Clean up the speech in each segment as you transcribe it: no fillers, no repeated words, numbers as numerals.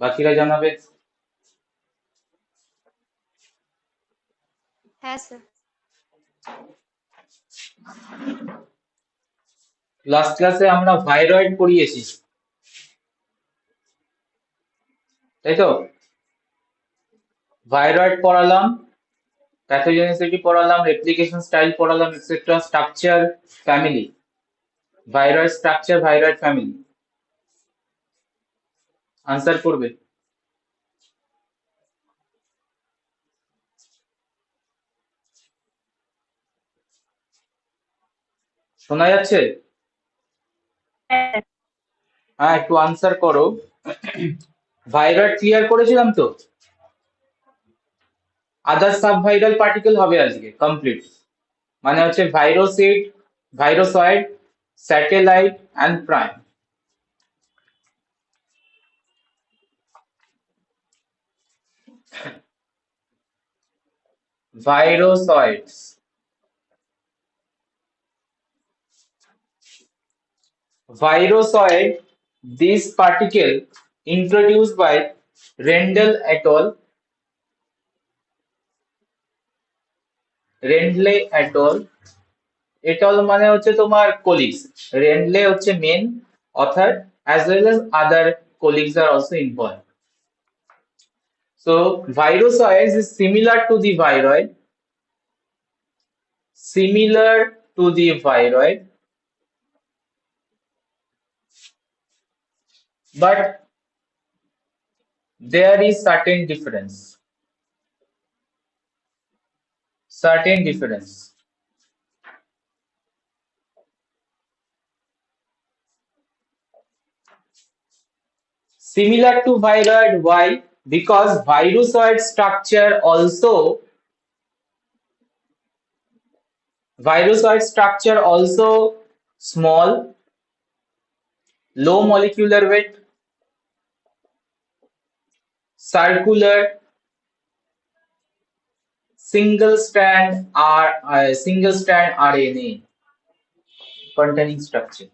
বাকিরা জানাবে। হ্যাঁ স্যার। লাস্ট ক্লাসে আমরা ভাইরয়েড পড়িয়েছি, তাই তো? ভাইরয়েড পড়ালাম, প্যাথোজেনিসিটি পড়ালাম, রেপ্লিকেশন স্টাইল পড়ালাম, etcetera, structure, family, viroid structure, viroid family. Answer করবে। শোনা যাচ্ছে? হ্যাঁ, একটু আনসার করো। ভাইরয়েড ক্লিয়ার করেছিলাম তো, আদার সাব ভাইরাল পার্টিকেল হবে আজকে কমপ্লিট। মানে হচ্ছে virusoid, virusoid, satellite and prime. Virusoids. Virusoid, this particle introduced by Rendell et al. Rendle et al. Et al মানে হচ্ছে তোমার colleagues. Rendle হচ্ছে main author as well as other colleagues are also involved. So virusoids is similar to the viroid, but there is certain difference. Similar to viroid, why? Because virusoid structure also small, low molecular weight, circular, single strand RNA containing structure.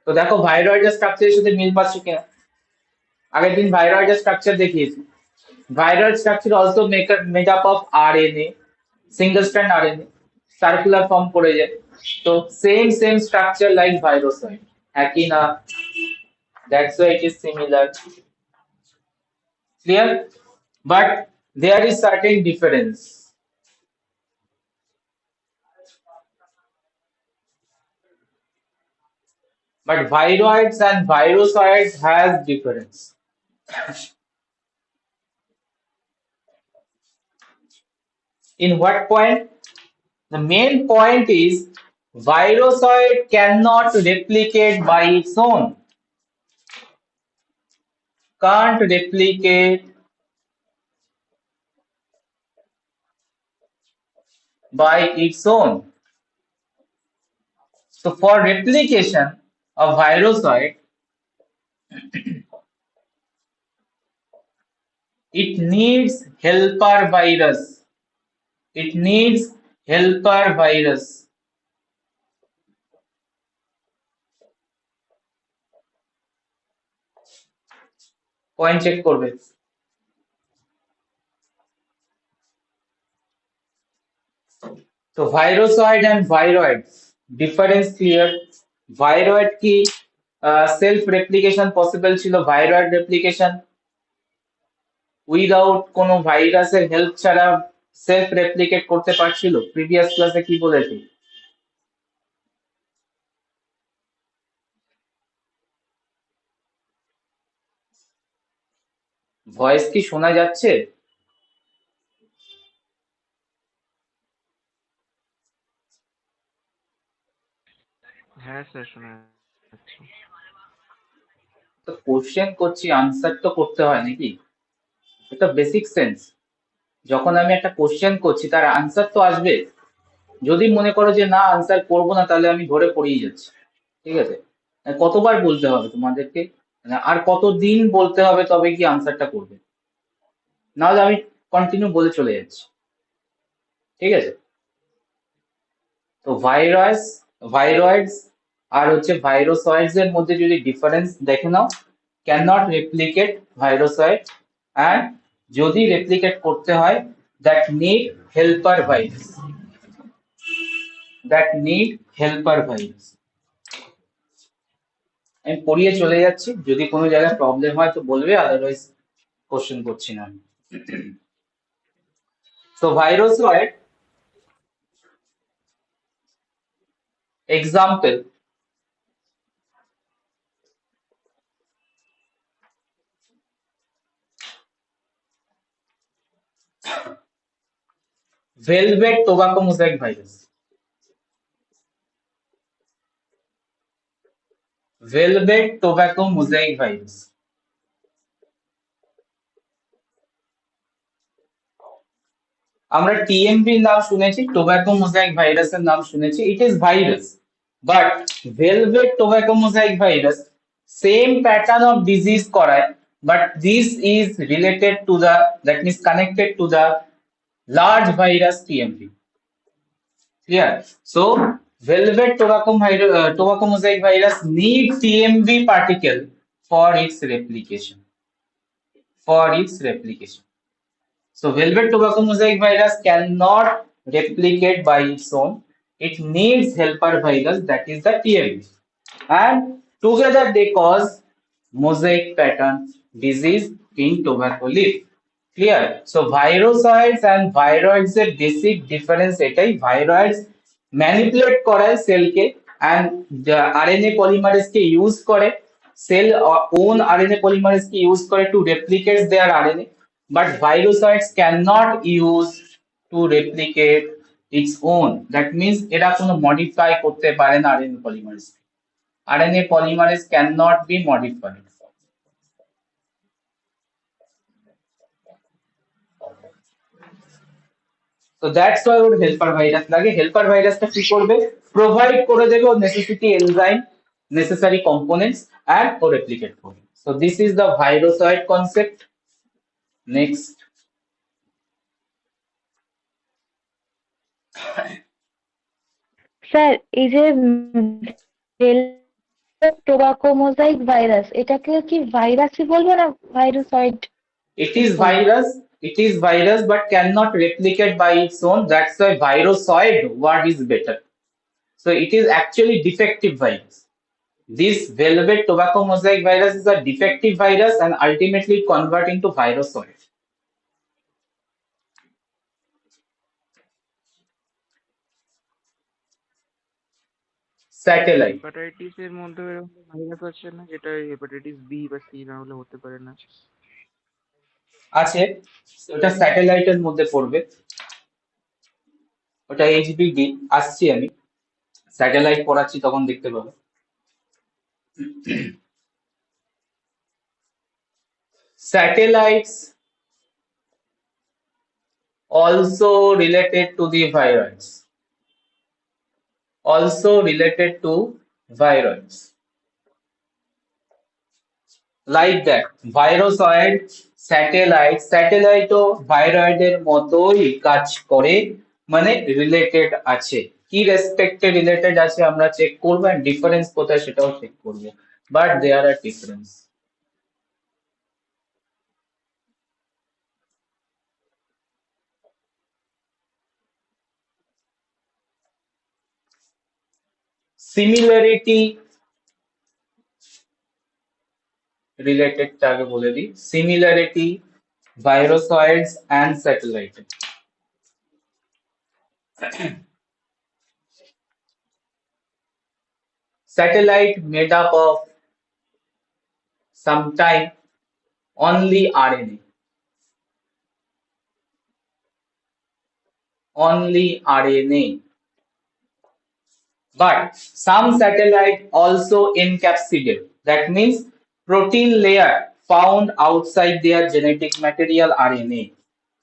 তো দেখো ভাইরয়েডের স্ট্রাকচারের সাথে মিল পাচ্ছ কিনা? আগের দিন ভাইরয়েডের structure দেখিয়েছি। Viral structure also made up of RNA, single strand RNA, circular form করে যায়। তো same structure like virusoid, একই না? That's why it is similar. Clear? But there is certain difference. But viroids and virusoids has difference. In what point? The main point is virusoid cannot replicate by its own. Can't replicate by its own. So for replication of virusoid, it needs helper virus. It needs helper virus. Point check করবে। তো virusoid and viroids difference clear? Viroid কি self replication possible ছিল? Viroid replication without কোনো ভাইরাসের help ছাড়া self replicate করতে পারছিল? Previous ক্লাসে কি বলেছি? ভয়েস কি শোনা যাচ্ছে? হ্যাঁ স্যার, শোনা যাচ্ছে। তো কোশ্চেন করছি, আনসার তো করতে হয় নাকি? এটা বেসিক সেন্স। যখন আমি একটা কোশ্চেন করছি তার আনসার তো আসবে। যদি মনে করো যে না আনসার করবো না, তাহলে আমি ধরে পড়িয়ে যাচ্ছি। ঠিক আছে? কতবার বলতে হবে তোমাদেরকে? মানে আর কতদিন বলতে হবে তবে কি আনসারটা করবে? নাহলে আমি কন্টিনিউ বলে চলে যাচ্ছি। ঠিক আছে? তো ভাইরয়েডস আর হচ্ছে ভাইরোসয়েডস এর মধ্যে যদি ডিফারেন্স দেখে নাও, cannot replicate virusoid, and যদি replicate করতে হয় that need helper virus, আমি পড়িয়ে চলে যাচ্ছি, যদি কোনো জায়গায় প্রবলেম হয় তো বলবে, আদারওয়াইজ কোশ্চেন করছি না আমি। So virusoid example, velvet tobacco mosaic virus, velvet tobacco mosaic virus। আমরা টিএমভি নাম শুনেছি, টোব্যাকো মোজাইক ভাইরাসের নাম শুনেছি, it is virus, but velvet tobacco mosaic virus same pattern of disease করায়, but this is related to the, that means connected to the large virus TMV. Clear? So velvet tobacco mosaic virus need TMV particle for its replication. So velvet tobacco mosaic virus cannot replicate by its own. It needs helper virus, that is the TMV. And together they cause mosaic pattern disease in tobacco leaf. Clear? So virusoids and viroids এর basic difference এটাই, viroids manipulate করায় সেলকে and RNA polymerase K use করে, cell own RNA polymerase কে use করে to replicate their RNA, but virusoids cannot use to replicate its own, that means এরা কোনো modify করতে পারে না RNA polymerase। RNA polymerase cannot be modified। So that's why ওর helper virus লাগে। Helper ভাইরাসটা কি করবে? প্রোভাইড করে দেবে ওর necessity enzyme, necessary components, and ও রেপ্লিকেট করবে। So this is the virusoid concept. Next, sir এই যে টোবাকো মোজাইক ভাইরাস, এটাকে কি ভাইরাসই বলবো না ভাইরাসয়েড? it is virus but cannot replicate by its own, that's why virusoid word is better। So it is actually defective virus. This velvet tobacco mosaic virus is a defective virus and ultimately convert into virusoid। Satellite hepatitis এর মধ্যে এরকম virus আছে না, যেটা hepatitis B বা C না হলে হতে পারে না? আছে, ওটা স্যাটেলাইটের মধ্যে পড়বে, ওটা এইচবিডি, আসছি আমি, স্যাটেলাইট পড়াচ্ছি তখন দেখতে পাবো। Satellites also related to the viroids, like that virusoid satellite ও ভাইরয়েডের মতোই কাজ করে, মানে রিলেটেড আছে। কি রেসপেক্টে রিলেটেড আছে আমরা চেক করবো, এন্ড ডিফারেন্স কোথায় সেটাও চেক করবো, but there are difference. Similarity রিলেটেডটা আগে বলে দিই, similarity virusoids and satellite। Satellite made up of sometime only RNA, but some satellite also encapsulate, that means protein layer found outside their genetic material RNA।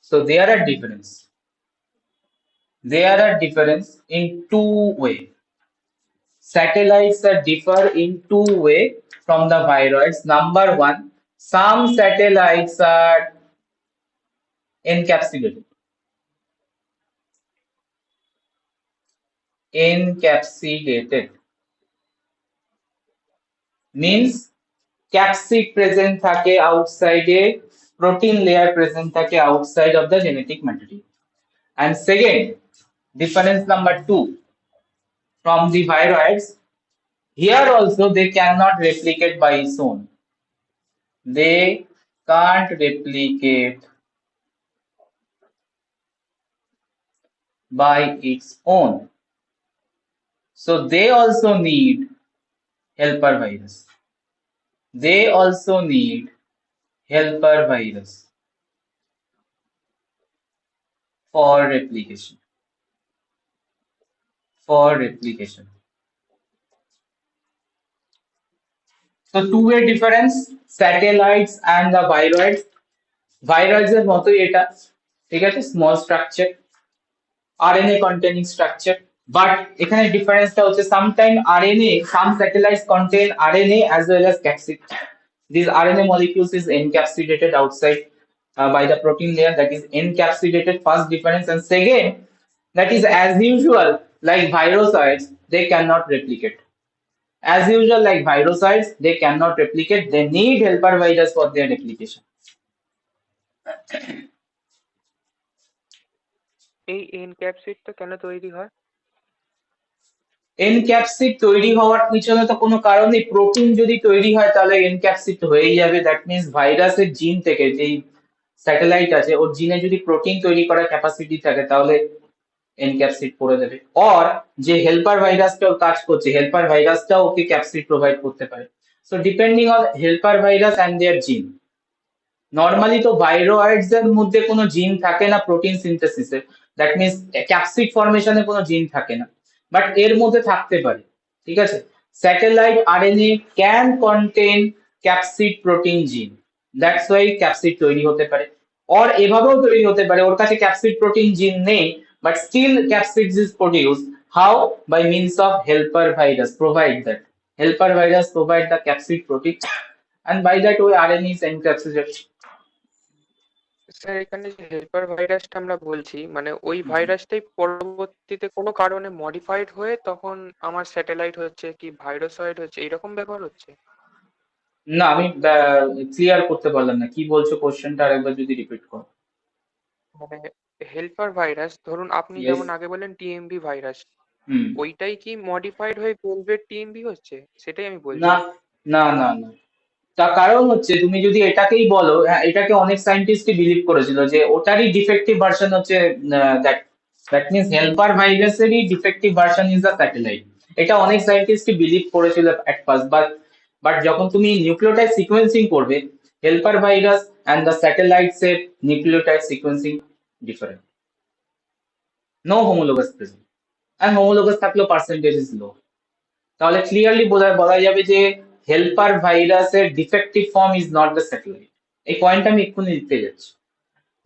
So there are difference in two ways. Satellites are differ in two ways from the viroids. Number one, some satellites are encapsulated, means capsid present থাকে আউটসাইডে, protein layer present থাকে outside of the genetic material. And second, difference number two from the viroids, here also they cannot replicate by its own. They can't replicate by its own. So they also need helper virus. They also need helper virus for replication. For replication. So two-way difference, satellites and the viroids. Viroids এর মতোই এটা, ঠিক আছে, small structure, RNA containing structure, but এখানে ডিফারেন্সটা হচ্ছে sometime RNA, some satellites contain RNA as well as capsid. These RNA molecules is encapsulated outside by the protein layer, that is encapsulated, first difference. And second, that is as usual like virusoids, they cannot replicate. As usual like virusoids, they cannot replicate, they need helper virus for their replication. এই এনক্যাপসিডটা কেন তৈরি হয়? এনক্যাপসিড তৈরি হওয়ার পিছনে তো কোনো কারণ নেই, প্রোটিন যদি তৈরি হয় তাহলে এনক্যাপসিড হয়েই যাবে। দ্যাট মিনস ভাইরাসের জিন থেকে, যেই স্যাটেলাইট আছে ওর জিনে যদি প্রোটিন তৈরি করার ক্যাপাসিটি থাকে তাহলে এনক্যাপসিড করে দেবে। অর যে হেল্পার ভাইরাসটা ওর কাজ করছে, হেল্পার ভাইরাসটাও ওকে ক্যাপসিড প্রোভাইড করতে পারে। So depending on helper virus and their gene. Normally তো ভাইরোয়েডস এর মধ্যে কোনো জিন থাকে না প্রোটিন সিনথেসিসে, দ্যাট মিনস ক্যাপসিড ফরমেশনে কোনো জিন থাকে না, বাট এর মধ্যে থাকতে পারে, ঠিক আছে। Satellite RNA can contain capsid protein জিন, দ্যাটস ওয়াই ক্যাপসিড তৈরি হতে পারে। অর এভাবেও তৈরি হতে পারে ওর কাছে ক্যাপসিড প্রোটিন জিন নেই, but still capsid is produce, how, by means of helper virus provide that, helper virus provide the capsid protein, and by that way RNA is encapsulated. Sir এখানে যে helper ভাইরাসটা আমরা বলছি, মানে ওই ভাইরাসটাই পরবর্তীতে কোনো কারণে মডিফাইড হয়ে তখন আমার স্যাটেলাইট হচ্ছে কি ভাইরাসয়েড হচ্ছে, এইরকম ব্যাপার হচ্ছে? না আমি ক্লিয়ার করতে পারলাম না, কি বলছো কোশ্চেনটা আরেকবার যদি রিপিট করো। মানে হেল্পার ভাইরাস, ধরুন আপনি ইয়েস। যেমন আগে বললেন টিএমভি ভাইরাস, হুম। ওইটাই কি মডিফাইড হয়ে ভেলভেট টিএমভি হচ্ছে? সেটাই আমি বলছি। না না না না, তার কারণ হচ্ছে তুমি যদি এটাকেই বলো, হ্যাঁ এটাকে অনেক সায়েন্টিস্টই বিলিভ করেছিল যে ওটারই ডিফেক্টিভ ভার্সন হচ্ছে দ্যাট, দ্যাট মিনস হেল্পার ভাইরাসেরই defective version is the satellite. এটা অনেক সায়েন্টিস্টই বিলিভ করেছিল এট ফার্স্ট, বাট যখন তুমি নিউক্লিওটাইড সিকোয়েন্সিং করবে, helper virus and the satellites এর nucleotide sequencing different, no homologous present, and homologous থাকলেও পার্সেন্টেজ ইজ লো। তাহলে ক্লিয়ারলি বলা যাবে যে হেল্পার ভাইরাসের defective form is not the satellite. এই পয়েন্ট আমি এক্ষুনি দিতে যাচ্ছি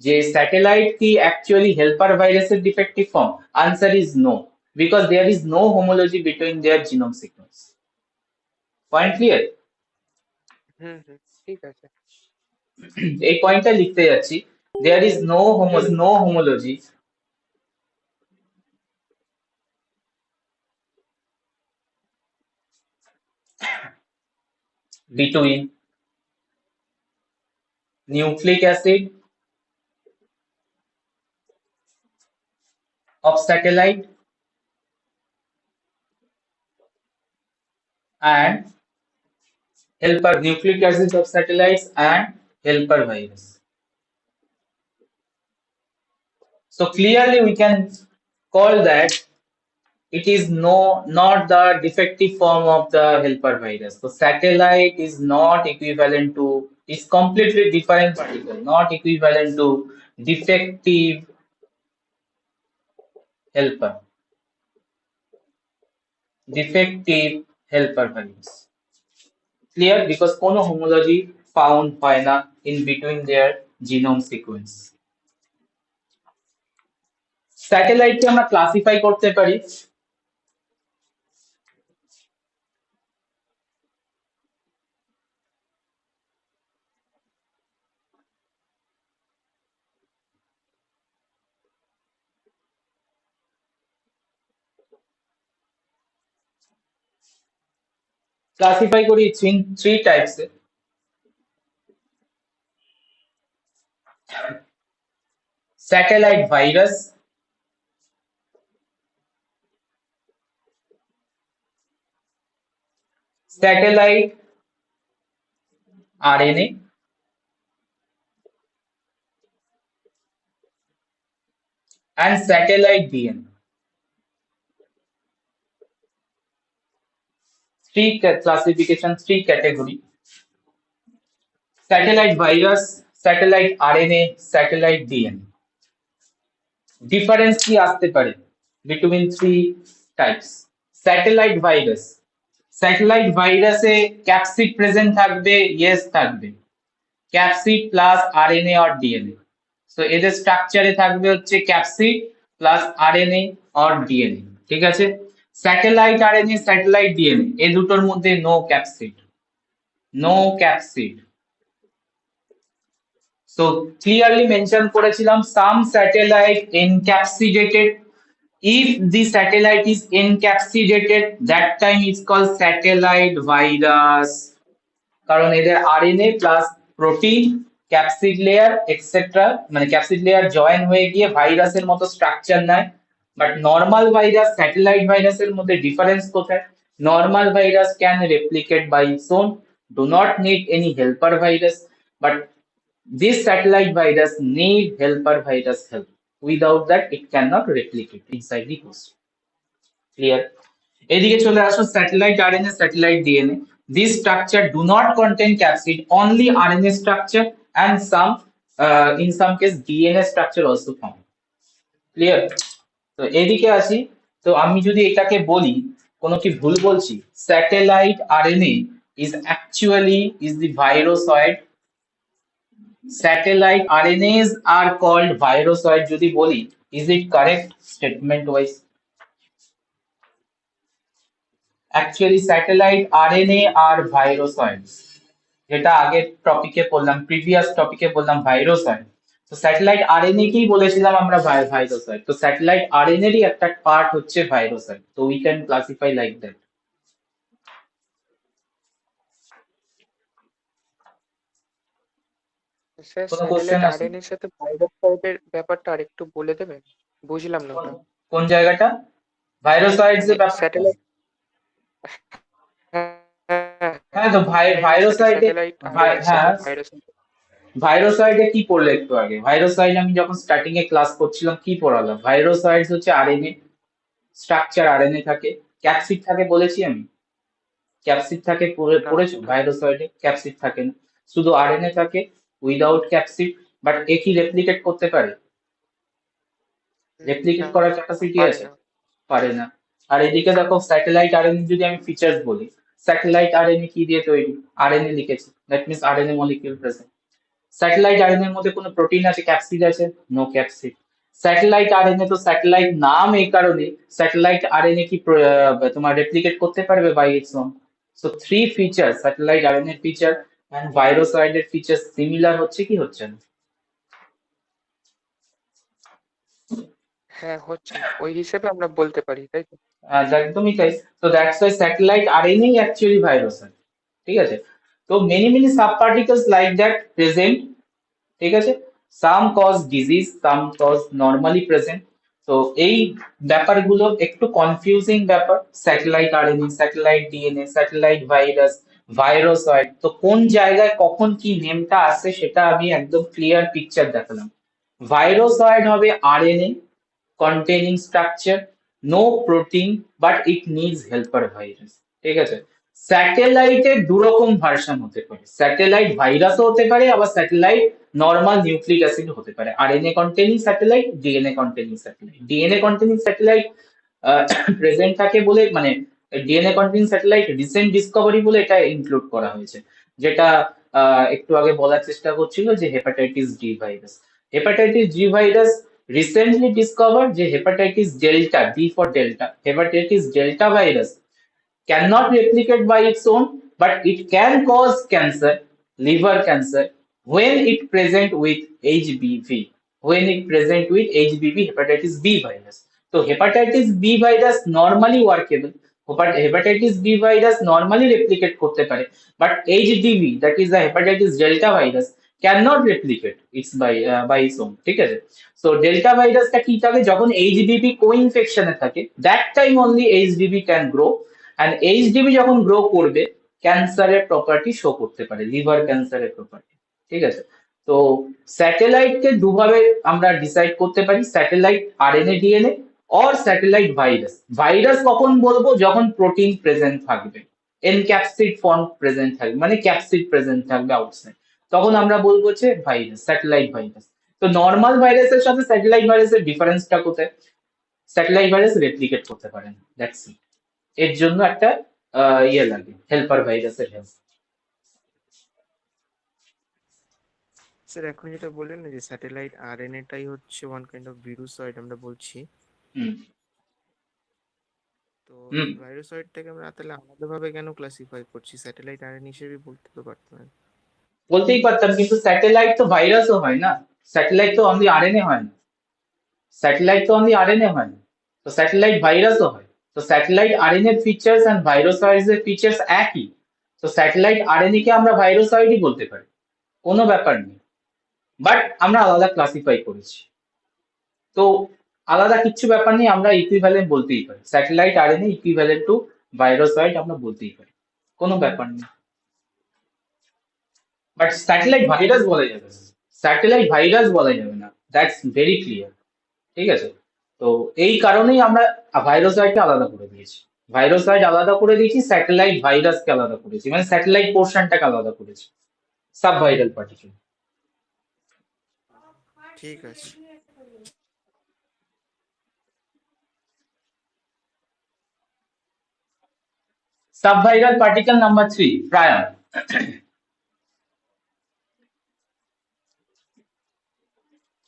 যে স্যাটেলাইট কি অ্যাকচুয়ালি হেল্পার ভাইরাসের defective form, answer is no, because there is no homology between their genome sequence. Point clear? Hmm hmm, ঠিক আছে। এই পয়েন্টটা লিখতে যাচ্ছি, there is no homology between nucleic acid of satellite and helper, nucleic acids of satellites and helper virus. So clearly we can call that it is not the defective form of the helper virus. So satellite is not equivalent to, is completely different particle, not equivalent to defective helper, defective helper virus. Clear? Because কোনো homology found হয় না in between their genome sequence. স্যাটেলাইটকে আমরা classify করতে পারি three types A. satellite virus, satellite RNA, and satellite DNA. Three classification, three category: satellite virus, satellite RNA, satellite DNA. Difference কি আসতে পারে between three types? Satellite virus, satellite ভাইরাসে capsid present থাকবে, yes থাকবে, capsid plus RNA or DNA. So এদের স্ট্রাকচারে থাকবে হচ্ছে capsid plus RNA or DNA, ঠিক আছে। স্যাটেলাইট আরএনএ, স্যাটেলাইট ডিএনএ, এই দুটোর মধ্যে no capsid, no capsid. So clearly mention করেছিলাম some satellite encapsulated. If the satellite is encapsulated, that time is called satellite virus. কারণ এদের RNA plus protein, capsid layer etcetera, মানে capsid layer join হয়ে গিয়ে ভাইরাসের মতো স্ট্রাকচার নেয়। But normal virus, satellite ভাইরাসের মধ্যে ডিফারেন্স কোথায়? Normal virus can replicate by its own, do not need any helper virus, but this satellite virus need helper virus help. Without that, it cannot replicate inside the host. Clear? এদিকে চলে আসো satellite RNA, satellite DNA. This structure do not contain capsid, only RNA structure and in some case DNA structure also found. Clear? তো এদিকে আসি, তো আমি যদি এটাকে বলি, কোনো কি ভুল বলছি? Satellite RNA is the virusoid. Satellite RNAs are called virusoid যদি বলি, is it correct statement wise? Actually satellite RNA are virusoids, যেটা আগের টপিকে বললাম, প্রিভিয়াস টপিকে বললাম virusoid। তো স্যাটেলাইট আরএনএ কি বলেছিলাম আমরা? ভাইরোসয়েড। তো স্যাটেলাইট আরএনএ এরই একটা পার্ট হচ্ছে ভাইরোসয়েড, তো we can classify like that. Sir কোনো স্যাটেলাইট কোশ্চেন আছে? আরএনএর সাথে ভাইরাসয়েডের ব্যাপারটা আরেকটু বলে দেবেন, বুঝলাম না ওটা। কোন জায়গাটা ভাইরোসয়েডস এর ব্যাপারটা? স্যাটেলাইট, হ্যাঁ, তো ভাইরোসয়েডে, স্যাটেলাইট হ্যাঁ, ভাইরাস। ভাইরোসয়েডে কি পড়লে একটু আগে? ভাইরোসয়েড আমি যখন স্টার্টিং এ ক্লাস করছিলাম কি পড়ালাম? ভাইরোসয়েডস হচ্ছে আরএনএ স্ট্রাকচার, আরএনএ থাকে, ক্যাপসিড থাকে বলেছি আমি, ক্যাপসিড থাকে, পড়েছো? ভাইরোসয়েডে ক্যাপসিড থাকে না, শুধু আরএনএ থাকে উইদাউট ক্যাপসিড। বাট এ কি রেপ্লিকেট করতে পারে? রেপ্লিকেট করার ক্যাপাসিটি আছে? পারে না। আর এদিকে দেখো স্যাটেলাইট আরএনএ যদি আমি ফিচার্স বলি, স্যাটেলাইট আরএনএ কি দিয়ে তৈরি? আরএনএ লিখেছি, that means RNA molecule present. Satellite RNA এর মধ্যে কোনো প্রোটিন আছে, ক্যাপসিড আছে? No capsid. স্যাটেলাইট আরএনএ, তো স্যাটেলাইট নাম এই কারণে, স্যাটেলাইট আরএনএ কি তোমার রেপ্লিকেট করতে পারবে by its own? So three feature, satellite RNA feature and ভাইরোসয়েডের ফিচার সিমিলার হচ্ছে কি হচ্ছে না? হ্যাঁ হচ্ছে, ওই হিসেবে আমরা বলতে পারি, তাই তো? একদমই তাই। তো that's why satellite RNA actually virusoid, ঠিক আছে। তো many sub particles like that present, ঠিক আছে। Some cause disease, some cause normally present. তো এই ব্যাপারগুলো একটু কনফিউজিং ব্যাপার, satellite RNA, satellite DNA, satellite virus, virusoid, তো কোন জায়গায় কখন কি নেমটা আসে সেটা আমি একদম ক্লিয়ার পিকচার দেখালাম। ভাইরোসয়েড হবে RNA containing structure, no protein, but it needs helper virus, ঠিক আছে। স্যাটেলাইটের দুরকম ভার্সন হতে পারে, স্যাটেলাইট ভাইরাসও হতে পারে, আবার স্যাটেলাইট নর্মাল নিউক্লিক অ্যাসিড হতে পারে। RNA containing satellite, DNA containing satellite. DNA containing satellite present থাকে বলে, মানে DNA containing satellite recent Discovery বলে এটা ইনক্লুড করা হয়েছে, যেটা একটু আগে বলার চেষ্টা করছিল যে hepatitis D virus. Hepatitis D virus recently discovered যে hepatitis delta, D for delta, hepatitis delta virus cannot replicate by its own, but it can cause cancer, liver cancer, when it present with HBV, when it present with HBV, hepatitis B virus. So hepatitis B virus normally workable, but hepatitis B virus normally replicate করতে পারে, but HDV, that is the hepatitis delta virus, cannot replicate its by its own, ঠিক আছে? So delta ভাইরাসটা কি থাকে, যখন HDV কো-ইনফেকশনে থাকে, that time only HDV can grow, and HDV যখন গ্রো করবে ক্যান্সারের প্রপার্টি শো করতে পারে, লিভার ক্যান্সারের প্রপার্টি, ঠিক আছে? তো স্যাটেলাইটকে দুভাবে আমরা ডিসাইড করতে পারি, satellite RNA DNA or satellite virus. Virus কখন বলবো, যখন প্রোটিন প্রেজেন্ট থাকবে, এনক্যাপসিড ফর্ম প্রেজেন্ট থাকবে, মানে ক্যাপসিড প্রেজেন্ট থাকবে আউটসাইড, তখন আমরা বলবো হচ্ছে ভাইরাস, স্যাটেলাইট ভাইরাস। তো নর্মাল ভাইরাসের সাথে স্যাটেলাইট ভাইরাসের ডিফারেন্সটা কোথায়? স্যাটেলাইট ভাইরাস রেপ্লিকেট করতে পারে না, দ্যাটস ইট। এর জন্য একটা ইয়ে লাগে, হেল্পার ভাইরাসের হেল্প। স্যার এখন যেটা বললেন না যে স্যাটেলাইট আরএনএটাই হচ্ছে ওয়ান কাইন্ড অফ ভিরুসয়েড আমরা বলছি, হুম তো হুম এই ভাইরাসয়েডটাকে আমরা তাহলে আলাদাভাবে কেন ক্লাসিফাই করছি? স্যাটেলাইট আরএনএ হিসেবে বলতে তো পারতাম। বলতেই পারতাম, কিন্তু স্যাটেলাইট তো ভাইরাসও হয় না, স্যাটেলাইট তো অনলি আরএনএ হয় না, স্যাটেলাইট তো অনলি আরএনএ হয় না, তো স্যাটেলাইট ভাইরাসও হয়। তো স্যাটেলাইট আরএনএ ফিচার্স এন্ড ভাইরোসয়েডের ফিচার্স একই, তো স্যাটেলাইট আরএনএ কে আমরা ভাইরোসয়েডই বলতে পারি, কোনো ব্যাপার নেই, বাট আমরা আলাদা ক্লাসিফাই করেছি। তো আলাদা কিচ্ছু ব্যাপার নেই, আমরা ইকুইভ্যালেন্ট বলতেই পারি, স্যাটেলাইট আরএনএ ইকুইভ্যালেন্ট টু ভাইরোসয়েড আমরা বলতেই পারি, কোনো ব্যাপার নেই। বাট স্যাটেলাইট ভাইরাস বলা যাবে না, স্যাটেলাইট ভাইরাস বলা যাবে না, দ্যাটস ভেরি ক্লিয়ার, ঠিক আছে? তো এই কারণেই আমরা ভাইরোসয়েডকে আলাদা করে দিয়েছি, ভাইরোসয়েড আলাদা করে দিয়েছি, স্যাটেলাইট ভাইরাসকে আলাদা করেছি, মানে স্যাটেলাইট পোর্শনটাকে আলাদা করেছি, সাব ভাইরাল পার্টিকেল। ঠিক আছে। Sub viral particle number 3, প্রায়ন।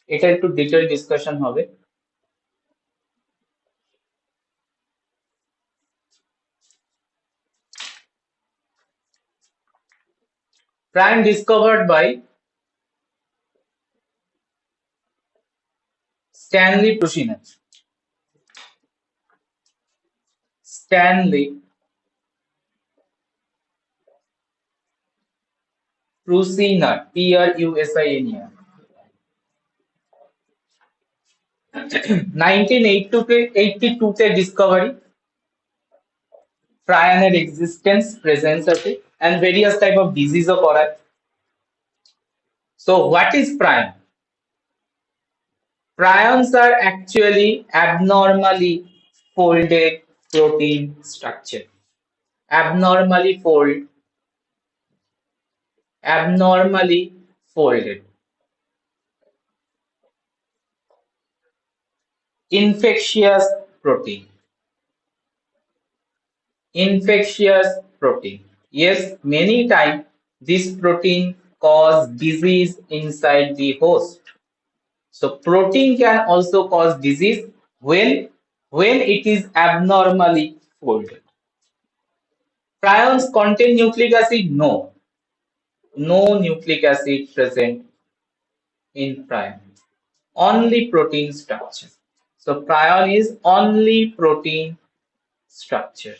এটা একটু ডিটেল ডিসকাশন হবে। Prion discovered by Stanley Prusiner. Stanley Prusiner, Prusiner, 1982 তে ডিসকভারি, প্রায়নের এক্সিস্টেন্স, প্রেজেন্স আছে, and various type of disease ও করায়। So what is prion? Prions are actually abnormally folded protein structure. Abnormally folded infectious protein. Yes, many times this protein cause disease inside the host. So protein can also cause disease when it is abnormally folded. Prions contain nucleic acid? No nucleic acid present in prion, only protein structure. So prion is only protein structure.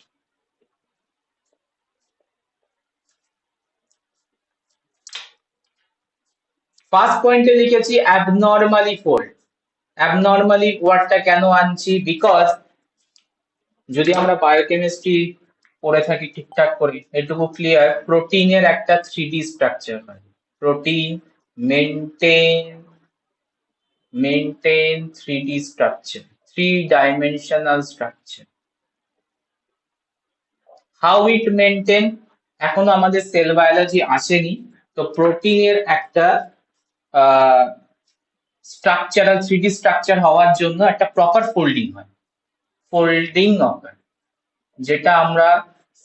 First পয়েন্টে লিখেছি abnormally fold. Abnormally ওয়ার্ডটা কেন আনছি, because যদি আমরা biochemistry পড়ে থাকি ঠিকঠাক করে, এটুকু ক্লিয়ার, প্রোটিনের একটা 3D স্ট্রাকচার হয়, protein maintain 3D structure, 3 dimensional structure. How it maintain, এখনো আমাদের সেল বায়োলজি আসেনি, তো প্রোটিনের একটা স্ট্রাকচারাল 3D স্ট্রাকচার হওয়ার জন্য একটা প্রপার ফোল্ডিং হয়, ফোল্ডিং অকার, যেটা আমরা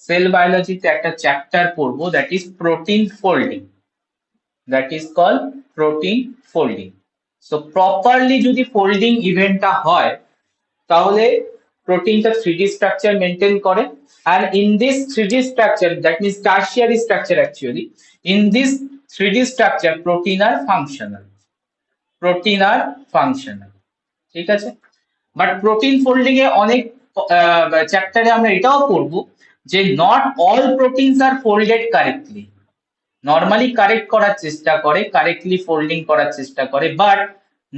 সেল বায়োলজিতে একটা চ্যাপ্টার পড়বো, that is protein folding, that is call protein folding. So properly যদি ফোল্ডিং ইভেন্টটা হয় তাহলে প্রোটিনটা 3D স্ট্রাকচার মেনটেন করে, and in this 3D structure, that means tertiary structure actually, in this 3D structure protein are functional, ঠিক আছে? But protein folding এ অনেক চ্যাপ্টারে আমরা এটাও পড়বো যে not all proteins are folded correctly, normally correct করার চেষ্টা করে, কারেক্টলি ফোল্ডিং করার চেষ্টা করে, but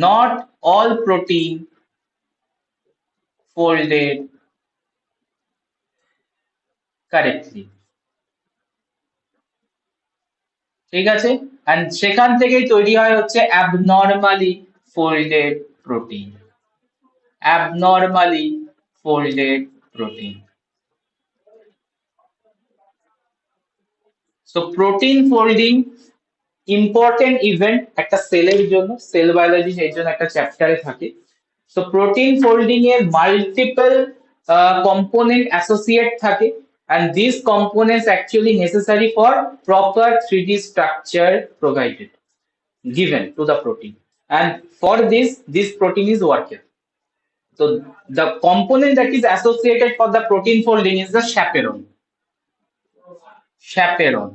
not all protein folded correctly. ঠিক আছে, and সেখান থেকেই তৈরি হয় হচ্ছে abnormally folded protein. Abnormally folded protein. So protein folding important event একটা সেলের জন্য, সেল বায়োলজি এর জন্য একটা চ্যাপ্টারে থাকে। So protein folding এর multiple component associate থাকে, and these components actually necessary for proper 3D structure provided given to the protein, and for this protein is working. So the component that is associated for the protein folding is the chaperone. Chaperone.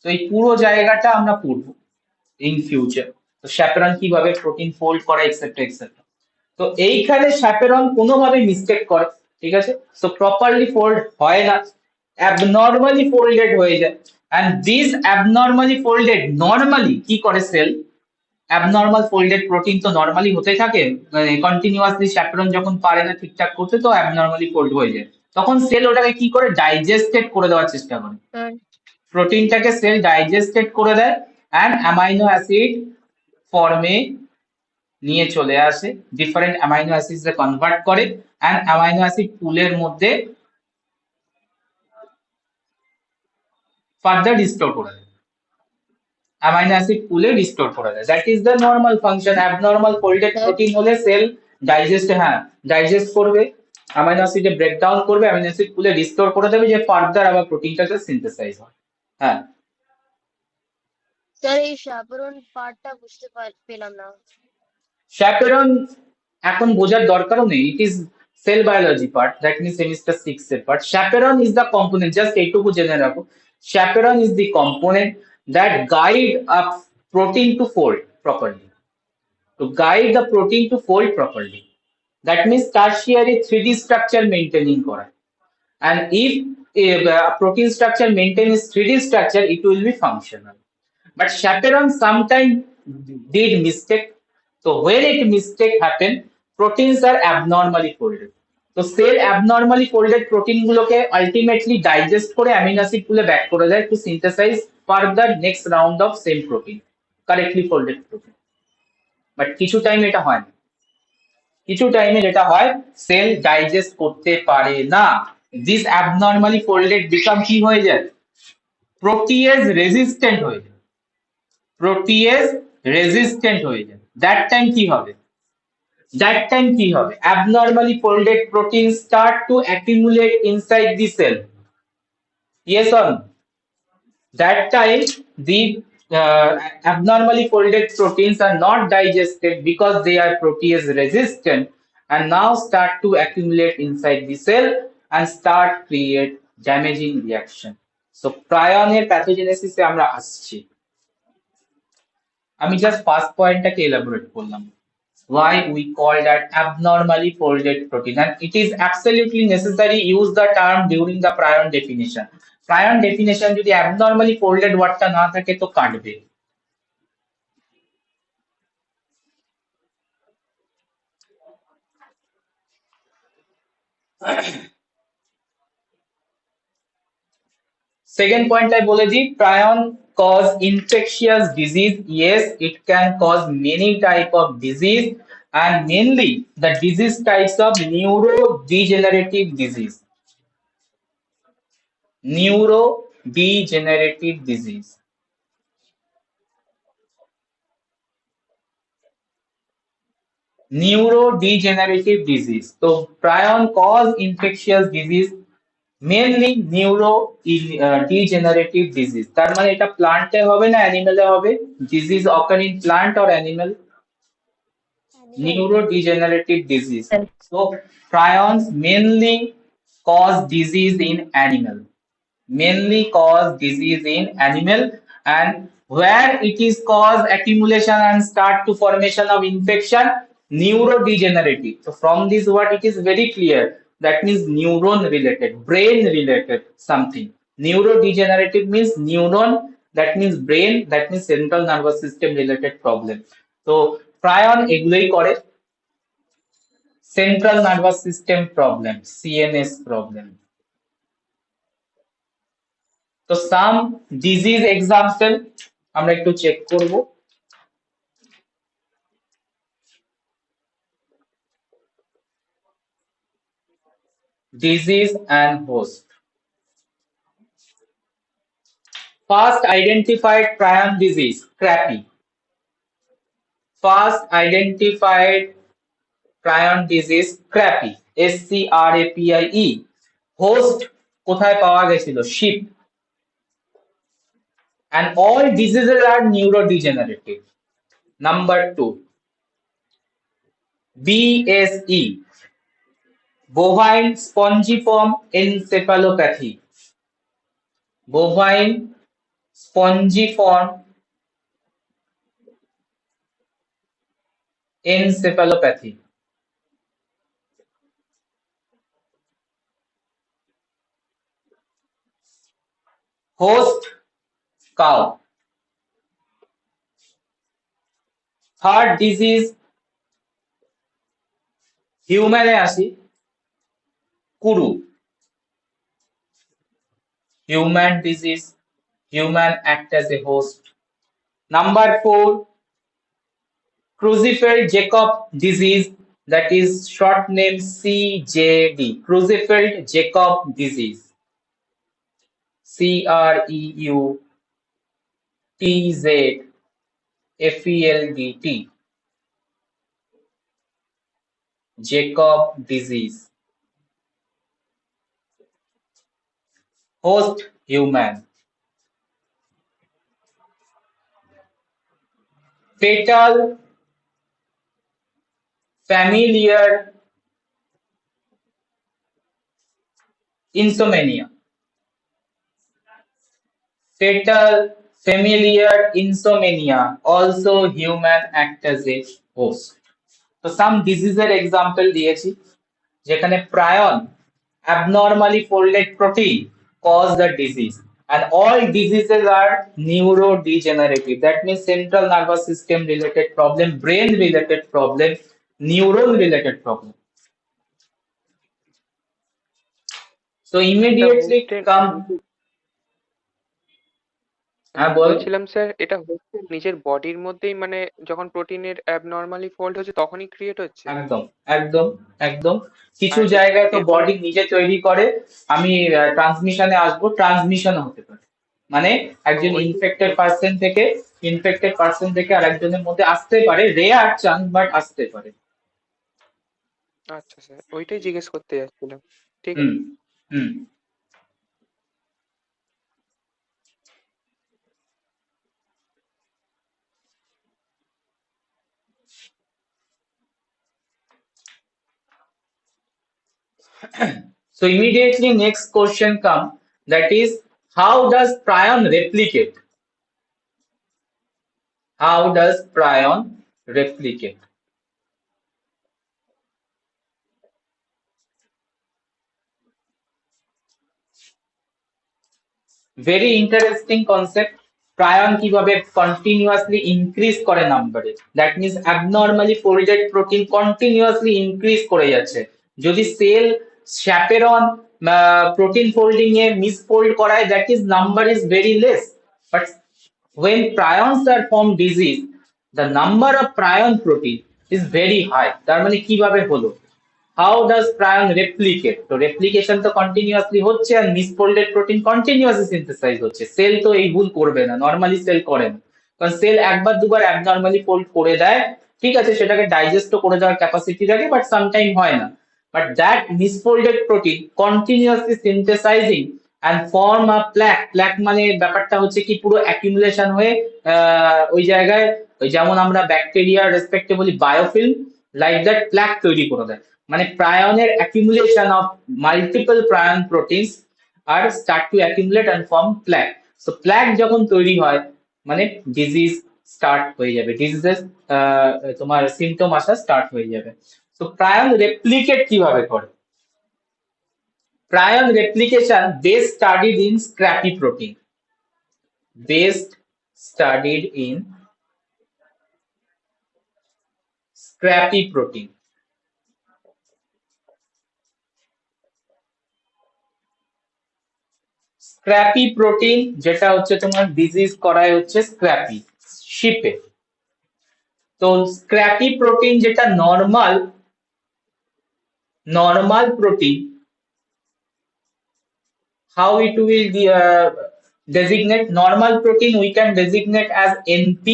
So এই পুরো জায়গাটা আমরা পড়বো in future. তো chaperone কিভাবে protein fold করে etcetera etcetera. তো এইখানে chaperone কোনোভাবে মিস্টেক করে, ঠিক আছে, সো প্রপারলি ফোল্ড হয় না, অ্যাবনর্মালি ফোল্ডেড হয়ে যায়, and this abnormally folded normally কি করে সেল, অ্যাবনর্মাল ফোল্ডেড প্রোটিন তো নরমালি হতে থাকে, কন্টিনিউয়াসলি chaperone যখন পারে না ঠিকঠাক করতে তো অ্যাবনর্মালি ফোল্ড হয়ে যায়, তখন সেল ওটাকে কি করে ডাইজেস্টেড করে দেওয়ার চেষ্টা করে, প্রোটিনটাকে সেল ডাইজেস্টেড করে দেয় অ্যান্ড অ্যামাইনো অ্যাসিড ফর্মে নিয়ে চলে আসে, ডিফারেন্ট অ্যামাইনো অ্যাসিডস এ কনভার্ট করে অ্যান্ড অ্যামাইনো অ্যাসিড পুলের মধ্যে ফার্দার রিস্টোর করে দেয়, অ্যামাইনো অ্যাসিড পুলে রিস্টোর করে দেয়। That is the normal function. Abnormal folded protein হলে সেল ডাইজেস্ট করবে, অ্যামাইনো অ্যাসিডে ব্রেকডাউন করবে, অ্যামাইনো অ্যাসিড পুলে রিস্টোর করে দেবে, যে ফার্দার আবার প্রোটিনটাকে সিনথেসাইজ হয়। হ্যাঁ স্যার এই chaperone পার্টটা বুঝতে পেলাম না। chaperone এখন বোঝার দরকারও নেই, it is sell biology part, that means semester 6 এর part. chaperone is the component, just এইটুকু জেনে রাখো, chaperone is the component that guide a protein to fold properly, to guide the protein to fold properly, that means tertiary 3D structure maintaining করা, and if a protein structure maintains 3D structure it will be functional, but chaperone sometimes did mistake. So when it mistake happen, proteins are abnormally folded. তো cell abnormally folded protein গুলোকে ultimately digest করে amino acid গুলো back করে দেয় to synthesize further next round of same protein, correctly folded protein. But কিছু time এটা হয় না, কিছু টাইমে যেটা হয় সেল ডাইজেস্ট করতে পারে না, দিস abnormally folded বিকাম কি হয়ে যায়, প্রোটিয়েজ রেজিস্ট্যান্ট হয়ে যায়, প্রোটিয়েজ রেজিস্ট্যান্ট হয়ে যায়। দ্যাট টাইম কি হবে, that time কি হবে, abnormally folded proteins start to accumulate inside the cell, yes or no? That time the abnormally folded proteins are not digested because they are protease resistant, and now start to accumulate inside the cell and start create damaging reaction. So prion এর pathogenesis এ আমরা আসছি, আমি just first পয়েন্টটাকে elaborate করলাম, why we call that abnormally folded protein, and it is absolutely necessary use the term during the prion definition. Prion definition যদি abnormally folded ওয়ার্ডটা না থাকে তো কাটবে। সেকেন্ড পয়েন্টটাই বলে দিই, prion cause infectious disease. Yes, it can cause many type of disease, and mainly the disease types of neurodegenerative disease. Neurodegenerative disease. Neurodegenerative disease. So prion cause infectious disease, mainly neuro degenerative disease. তার মানে এটা প্লান্টে হবে না অ্যানিমেলে হবে, disease occur in plant or animal, neurodegenerative disease. So prions mainly cause disease in animal, mainly cause disease in animal, and where it is cause accumulation and start to formation of infection, neurodegenerative. So from this word it is very clear, that means neuron related, brain related something. Neurodegenerative means neuron that means brain, that means central nervous system related problem. তো প্রায়ন এগুলোই করে, central nervous system problem, CNS problem. তো সাম disease example আমরা একটু check করব। Disease and host. First identified prion disease, Crapie. First identified prion disease, Crapie. SCRAPIE. Host কোথায় পাওয়া গেছিল? Sheep. And all diseases are neurodegenerative. Number 2, BSE, bovine spongiform encephalopathy. Bovine spongiform encephalopathy. Host, cow. Heart disease, human আসি, Kuru. Human disease, human act as a host. Number 4, Creutzfeldt-Jakob disease, that is short name CJD. Creutzfeldt-Jakob disease. CREUTZFELDT. Jakob disease. Host, human. Fatal familiar insomnia. Fatal familiar insomnia, also human act as a host. তো সাম ডিজিজের example দিয়েছি যেখানে প্রায়ন abnormally folded protein cause the disease, and all diseases are neurodegenerative. That means central nervous system related problem, brain related problem, neuron related problem. So immediately come. হ্যাঁ বল। বলছিলাম sir, এটা হচ্ছে নিজের বডির মধ্যেই, মানে যখন প্রোটিনের অ্যাবনর্মালি ফোল্ড হচ্ছে তখনই ক্রিয়েট হচ্ছে? একদম একদম একদম। কিছু আর জায়গায় তো এর কোনো বডি নিজে তৈরি করে, আমি ট্রান্সমিশনে আসবো, ট্রান্সমিশনও হতে পারে, মানে একজন ওই ইনফেক্টেড পার্সন থেকে আরেকজনের মধ্যে আসতে পারে, রেয়ার চান্স বাট আসতে পারে। আচ্ছা স্যার, ওইটাই জিজ্ঞেস করতে যাচ্ছিলাম। ঠিক হুম আছে। হুম। So immediately next question come, that is how does prion replicate? How does prion replicate? Very interesting concept. Prion কিভাবে continuously increase করে নাম্বারে, that means abnormally folded protein continuously increase করে যাচ্ছে। যদি সেল chaperone protein folding এ misfold করায়, that is number is very less, but when prions are formed disease, the number of prion protein is very high. তার মানে কিভাবে হলো? How does prion replicate? তো replication তো continuously হচ্ছে, আর misfolded protein continuously synthesize হচ্ছে। Sell তো এই ভুল করবে না, নর্মালি সেল করে না, কারণ সেল একবার দুবার abnormally fold করে দেয়, ঠিক আছে, সেটাকে ডাইজেস্ট করে দেওয়ার ক্যাপাসিটি রাখে, বাট সামটাইম হয় না। But that misfolded protein continuously synthesizing and form a plaque. Plaque মানে ব্যাপারটা হচ্ছে কি, পুরো accumulation হয়ে ওই জায়গায়, ওই যেমন আমরা ব্যাকটেরিয়া রেসপেক্টে বলি বায়োফিল্ম, লাইক দ্যাট প্ল্যাক তৈরি করে দেয়। মানে প্রায়নের accumulation of multiple prion proteins R start to accumulate and form plaque. So plaque যখন তৈরি হয় মানে ডিজিজ স্টার্ট হয়ে যাবে, ডিজিজেস তোমার সিমটম আসা স্টার্ট হয়ে যাবে। তো প্রায়ন রেপ্লিকেট কিভাবে করে? Prion replication best studied in scrappy protein. best studied in scrappy protein. Scrapie protein যেটা হচ্ছে তোমার ডিজিজ করায় হচ্ছে স্ক্র্যাপি শিপে। তো স্ক্র্যাপি প্রোটিন যেটা normal protein, how it will designate normal protein, we can designate as NP,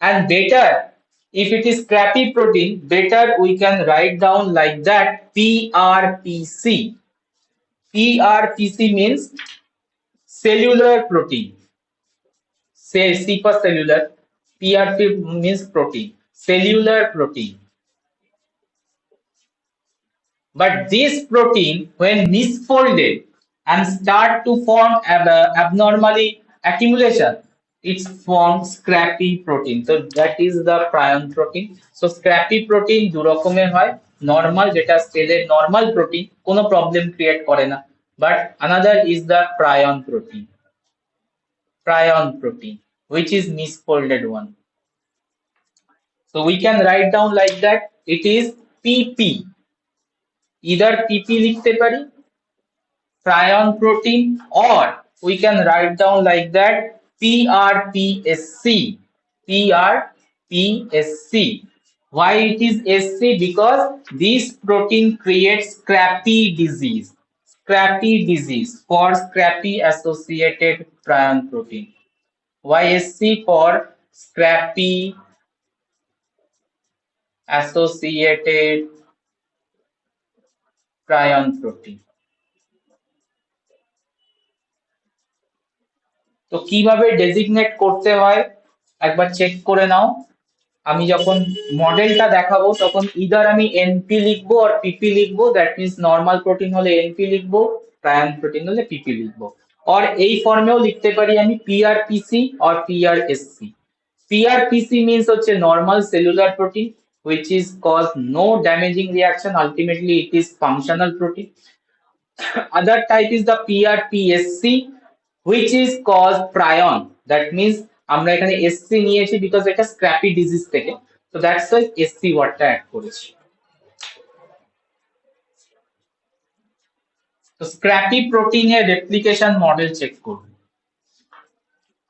and better if it is scrappy protein, better we can write down like that PRPC. PRPC means cellular protein. Say C for cellular, PRP means protein, cellular protein. But this protein, when misfolded and start to form abnormally accumulation, it's formed scrappy protein. So that is the prion protein. So scrappy protein দু রকমের হয়, normal যেটা সেলের normal protein কোনো problem create করে না, but another is the prion protein which is misfolded one. So we can write down like that, it is PP, either PP লিখতে পারি prion protein, or we can write down like that PRPSC. PRPSC. Why it is SC? Because this protein creates scrappy disease for scrappy associated prion protein. Why SC? For scrappy associated prion protein. তো কিভাবে designate করতে হয় একবার check করে নাও। আমি যখন মডেলটা দেখাবো তখন ইদার আমি এনপি লিখবো আর পিপি লিখবো, দ্যাট মিন্স নরমাল প্রোটিন হলে এনপি লিখবো, প্রায়ন প্রোটিন হলে পিপি লিখবো। আর এই ফর্মেও লিখতে পারি আমি পিআরপিসি আর পিআরএসসি। পিআরপিসি মিন্স হচ্ছে normal cellular protein which is cause no damaging reaction, ultimately it is functional protein. Other type is the PRPSC which is caused prion, that means আমরা এখানে SC নিয়েছি because এটা স্ক্র্যাপি ডিজিজ থেকে, so that's why SC ওয়ার্ডটা add করেছি। তো স্ক্র্যাপি প্রোটিনের replication model check করুন।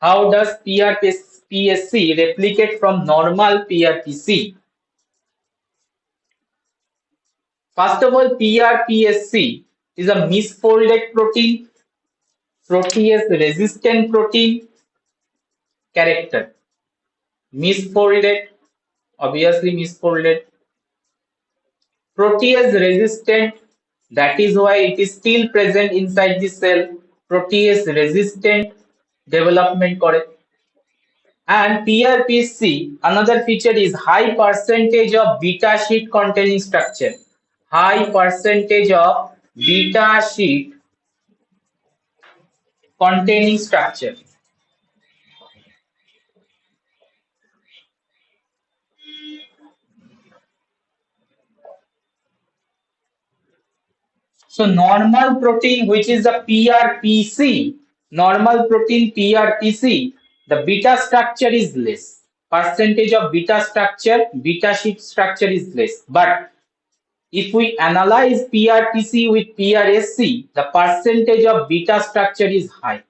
How does PRPSC replicate from normal PRPC? First of all, PRPSC is a misfolded protein, protease resistant protein character. Misfolded, obviously misfolded. Protease resistant, that is why it is still present inside the cell. Protease resistant development করে। And PRPC, another feature is high percentage of beta sheet containing structure. High percentage of beta sheet containing structure. So normal protein, which is the PRPC, normal protein PRPC, the beta structure is less. Percentage of beta structure, beta sheet structure is less. But if we analyze PRPC with PRSC, the percentage of beta structure is high.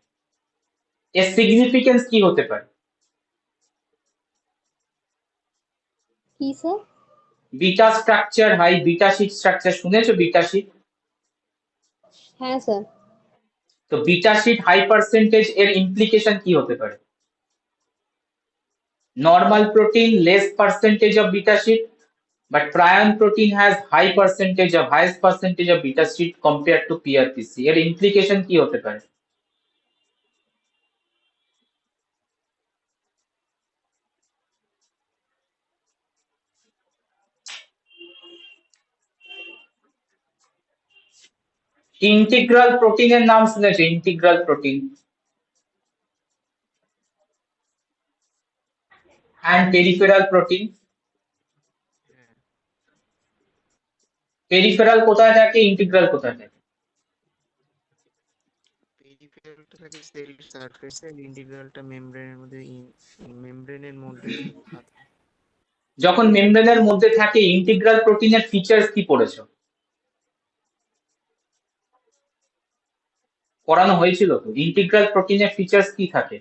A significance কি হতে পারে? কি sir? Beta structure high, beta sheet structure শুনেছো beta sheet? হ্যাঁ sir. তো beta sheet high percentage এর implication কি হতে পারে? Normal protein less percentage of beta sheet, but prion protein has highest percentage of beta sheet compared to PRPC. এর implication কি হতে পারে? ইন্টিগ্রাল প্রোটিনের নাম শুনেছো? Integral protein and peripheral protein. Peripheral কোথায় থাকে, ইন্টিগ্রাল কোথায় থাকে? ইন্টিগ্রালটা থাকে সেল সারফেসে, ইন্টিগ্রালটা মেমব্রেনের মধ্যে মেমব্রেনের মধ্যে থাকে। যখন মেমব্রেনের মধ্যে থাকে ইন্টিগ্রাল প্রোটিনের ফিচার্স কি পড়েছো? পড়ানো হয়েছিল তো, ইন্টিগ্রাল প্রোটিনের ফিচার্স কি থাকে,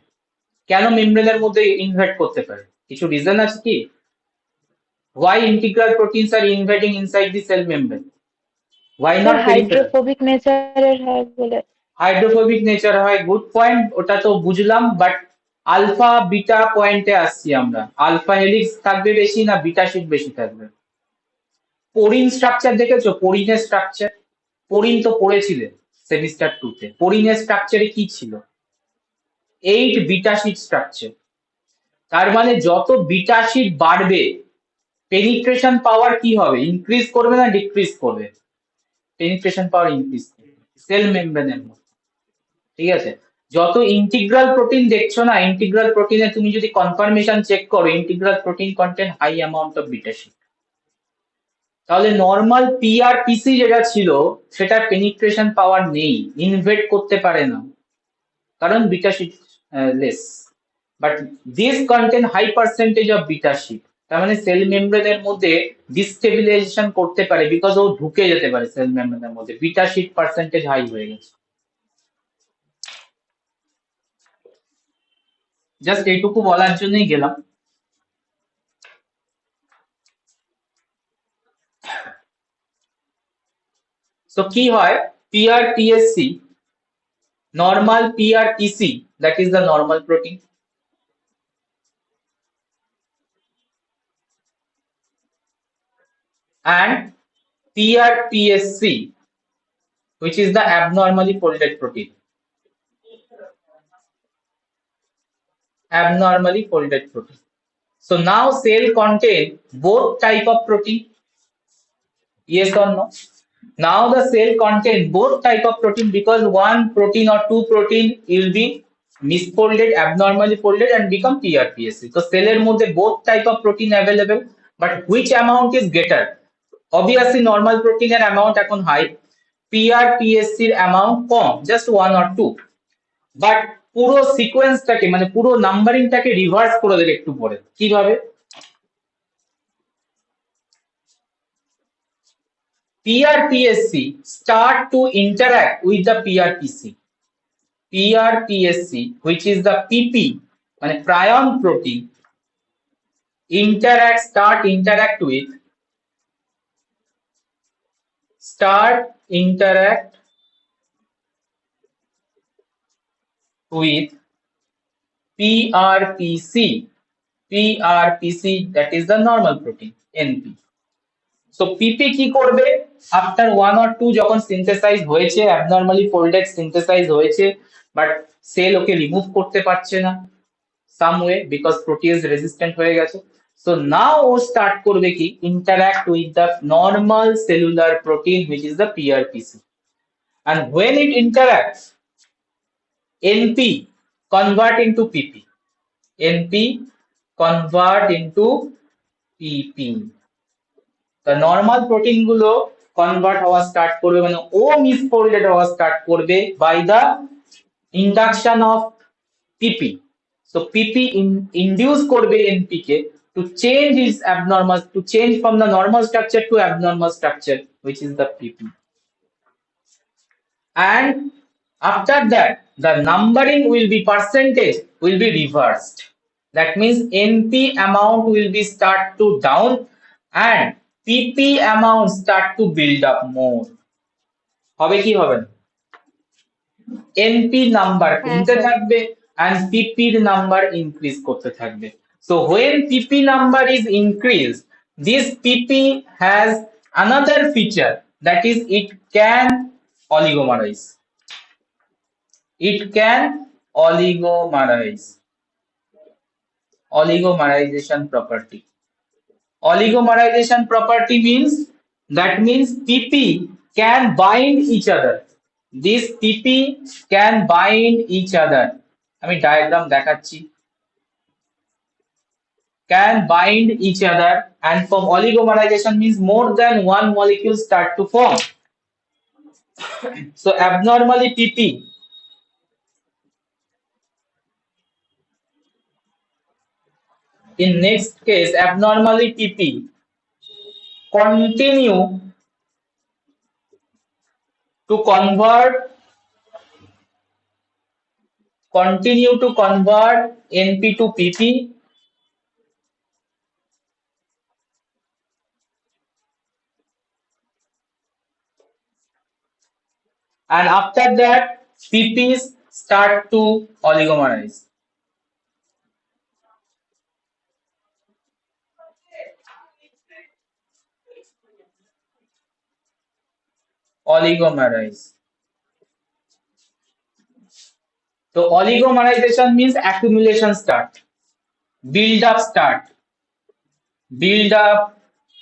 কেন মেমব্রেনের মধ্যে ইনভার্ট করতে পারে, কিছু রিজন আছে কি? Why integral proteins are invading inside the cell membrane? Why sir not peripheral? Hydrophobic নেচারের হয় বলে। হাইড্রোফোবিক নেচার হয়, গুড পয়েন্ট, ওটা তো বুঝলাম, বাট আলফা বিটা পয়েন্টে আসছি আমরা। আলফা হেলিক্স থাকবে বেশি না বিটা শিট বেশি থাকবে? পোরিন স্ট্রাকচার দেখেছো? পোরিনের স্ট্রাকচার, পোরিন তো পড়েছিলে সেমিস্টার 2 তে। পোরিনের স্ট্রাকচারে কি ছিল? 8 বিটা শিট স্ট্রাকচার। তার মানে যত বিটা শিট বাড়বে পেনিট্রেশন পাওয়ার কি হবে, ইনক্রিজ করবে না ডিক্রিজ করবে? পেনিট্রেশন পাওয়ার ইনক্রিজ করবে সেল মেমব্রেনের মধ্যে, ঠিক আছে? যত ইন্টিগ্রাল প্রোটিন দেখছো না, ইন্টিগ্রাল প্রোটিনে তুমি যদি কনফার্মেশন চেক করো, integral protein contain high amount of beta sheet. তাহলে নর্মাল পিআরপিসি যেটা ছিল সেটার পেনিট্রেশন পাওয়ার নেই, ইনভেড করতে পারে না, কারণ beta sheet less. But this contain high percentage of beta sheet, তার মানে সেল মেমব্রেনের মধ্যে ডিস্টেবিলাইজেশন করতে পারে, বিকজ ও ঢুকে যেতে পারে সেল মেমব্রেনের মধ্যে, বিটা শিট পার্সেন্টেজ হাই হয়ে গেছে। জাস্ট এইটুকু বলার জন্যই গেলাম। সো কি হয়, পিআরপিএসসি, normal পিআরপিসি, that is the normal protein, and PRPSC, which is the abnormally folded protein. Abnormally folded protein. So now cell contain both type of protein. Yes or no? Now the cell contain both type of protein, because one protein or two protein will be misfolded, abnormally folded and become PRPSC. So cell এর মধ্যে both type of protein available, but which amount is greater? Obviously normal protein এর amount এখন high, PRPSC এর amount com, just 1 or 2. But পুরো সিকোয়েন্সটাকে মানে পুরো নাম্বারিংটাকে reverse করে দেবে একটু পরে। কিভাবে? PRPSC start to interact with the PRPC. PRPSC, which is the PP, মানে prion protein, start interact with PRPC. PRPC, that is the normal protein, NP. So PP কি করবে, after 1 or 2 যখন সিনথেসাইজ হয়েছে, abnormally folded সিনথেসাইজ হয়েছে, but sell okay remove করতে পারছে না some way, because protease resistant হয়ে গেছে। So now ও স্টার্ট করবে কি, interact with the normal cellular protein, which is the PRPC. And when it interacts, NP convert into PP. NP convert into PP. The normal protein গুলো convert হওয়া start করবে, মানে ও মিসফোল্ডেড হওয়া start করবে by the induction of PP. So PP induce করবে NP K to change its abnormal, to change from the normal structure to abnormal structure, which is the PP. And after that the numbering will be percentage will be reversed. That means NP amount will be start to down and PP amount start to build up more. হবে কি হবে না? NP number কমতে sir. থাকবে and PP এর number increase করতে থাকবে। So when PP number is increased, this PP has another feature, that is it can oligomerize. It can oligomerize. Oligomerization property. Oligomerization property means, that means PP can bind each other. This PP can bind each other. আমি diagram দেখাচ্ছি। Can bind each other, and from oligomerization means more than one molecule start to form. So abnormally PP in next case abnormally pp continue to convert NP to PP and after that PPs start to oligomerize. So oligomerization means accumulation start, build up start, build up,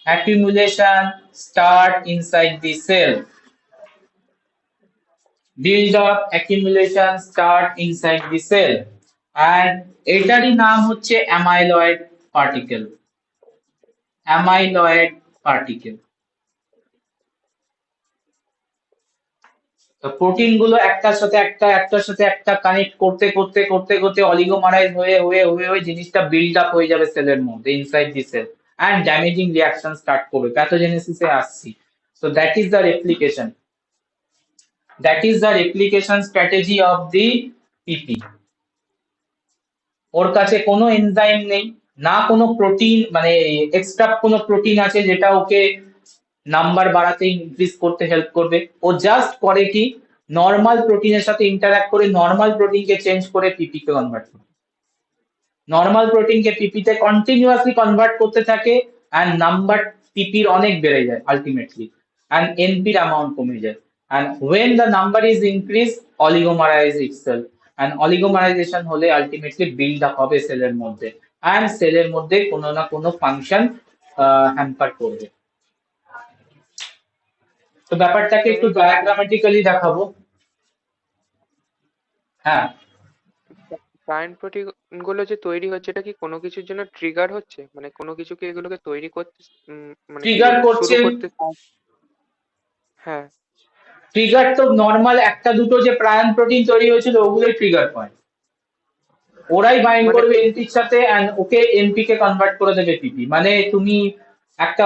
accumulation start inside the cell, build up, accumulation start inside the cell, and এটারই নাম হচ্ছে amyloid particle. Amyloid particle. তো protein গুলো একটার সাথে একটা connect করতে করতে করতে করতে অলিগোমারাইজ হয়ে জিনিসটা বিল্ড আপ হয়ে যাবে সেলের মধ্যে inside the cell and damaging reaction start করবে, প্যাথোজেনেসিসে আসছি। So that is the replication, that is the replication strategy of the PP. ওর কাছে কোনো এনজাইম নেই, না কোনো প্রোটিন মানে এক্সট্রা কোনো প্রোটিন আছে যেটা ওকে নাম্বার বাড়াতে ইনক্রিজ করতে হেল্প করবে। ও জাস্ট করে কি নর্মাল প্রোটিনের সাথে ইন্টারঅ্যাক্ট করে নর্মাল প্রোটিনকে চেঞ্জ করে পিপি তে কনভার্ট করে, নর্মাল প্রোটিনকে পিপি তে কন্টিনিউয়াসলি কনভার্ট করতে থাকে এন্ড নাম্বার পিপির অনেক বেড়ে যায় আলটিমেটলি এন্ড এনপির অ্যামাউন্ট কমে যায় and when the number is increased oligomerize itself and oligomerization হলে আলটিমেটলি বিল্ড আপ হবে সেলের মধ্যে এন্ড সেলের মধ্যে কোনো না কোনো ফাংশন হ্যাম্পার করবে। তো ব্যাপারটাকে একটু ডায়াগ্রামেটিক্যালি দেখাবো। হ্যাঁ, প্লান্ট প্রোটিন গুলো যে তৈরি হচ্ছে এটা কি কোনো কিছুর জন্য ট্রিগার হচ্ছে, মানে কোনো কিছুকে এগুলোকে তৈরি করতে মানে কি ট্রিগার বলবো, করছে, শুরু করতে হ্যাঁ ট্রিগার তো নর্মাল একটা দুটো যে প্রায়ন প্রোটিন তৈরি হয়েছিল ওগুলোই ট্রিগার পয়েন্ট, ওরাই বাইন্ড মানে করবে এনপির সাথে এন্ড ওকে এনপি কে কনভার্ট করে দেবে পিপি। মানে তুমি একটা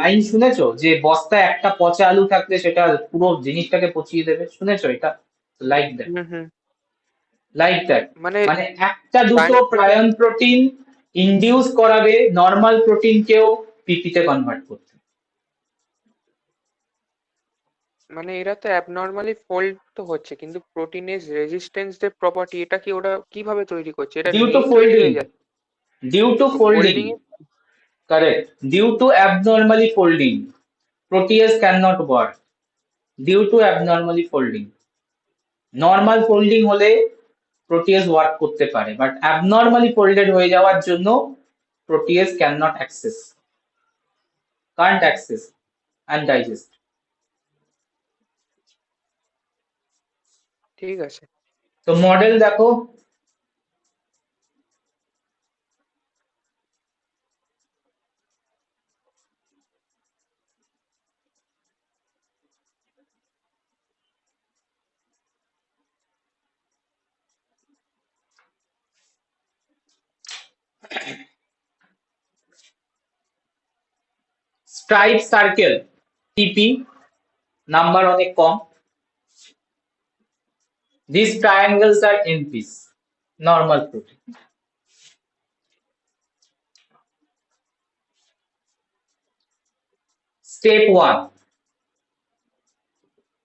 লাইন শুনেছো যে বস্তায় একটা পচা আলু থাকলে সেটা পুরো জিনিসটাকে পচিয়ে দেবে, শুনেছো এটা? Like that, hmm like that মানে মানে একটা দুটো plant protein- প্রায়ন প্রোটিন ইনডিউস করাবে নর্মাল প্রোটিনকেও পিপি তে কনভার্ট করতে। মানে এরা তো অ্যাবনর্মালি ফোল্ড তো হচ্ছে, কিন্তু প্রোটিনের রেজিস্ট্যান্স যে প্রপার্টি এটা কি ওরা কিভাবে তৈরি করছে, এটা ডিউ টু নিজেই তৈরি ফোল্ডিং, হয়ে যাচ্ছে due to folding, folding correct, due to abnormally folding protease cannot work due to abnormally folding. Normal folding হলে প্রোটিয়েজ ওয়ার্ক করতে পারে, বাট অ্যাবনর্মালি ফোল্ডেড হয়ে যাওয়ার জন্য protease can not access, can't access and digest. ঠিক আছে। তো model দেখো, স্ট্রাইপ সার্কেল টিপি নাম্বার অনেক কম, these triangles are NPs, normal protein. Step 1,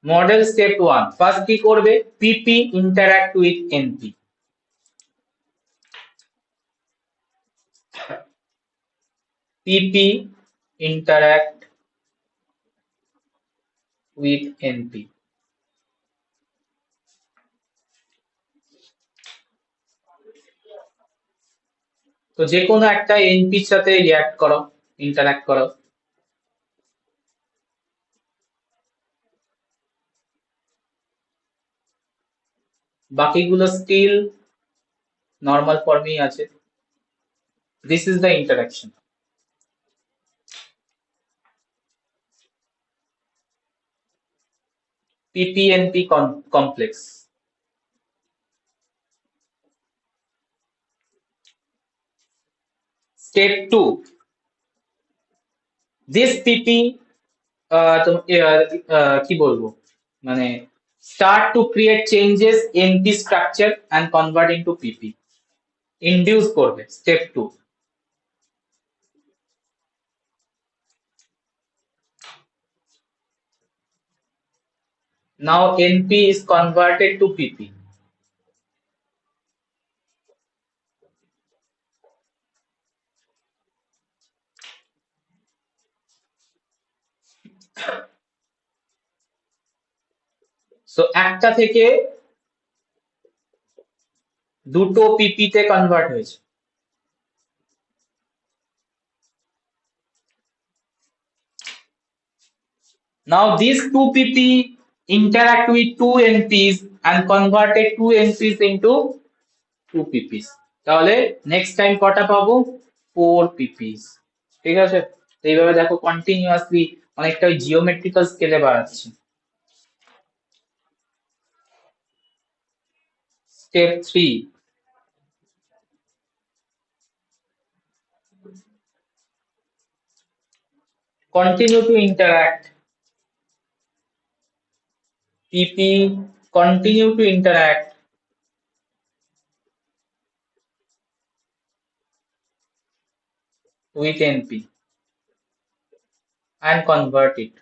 model step 1, first কি করবে, PP interact with NP, PP interact with NP. তো যে কোনো একটা এনপির সাথে রিঅ্যাক্ট করো, ইন্টারঅ্যাক্ট করো, বাকিগুলো স্টিল নর্মাল ফর্মেই আছে। This is the interaction. PPNP complex. Step 2, this PP কি বলবো মানে start to create changes in the structure and convert into PP. Induce করবে step 2. Now NP is converted to PP. So একটা থেকে দুটো পিপি তে convert হয়েছে। Now these two PP interact with two NPs and converted two NPs into two PPs. তাহলে next time কটা পাবো? 4 PPs। ঠিক আছে, তো এইভাবে দেখো কন্টিনিউয়াসলি অনেকটা জিওমেট্রিক্যাল স্কেলে বাড়াচ্ছি। Step 3, continue to interact. PP continue to interact with NP and convert it.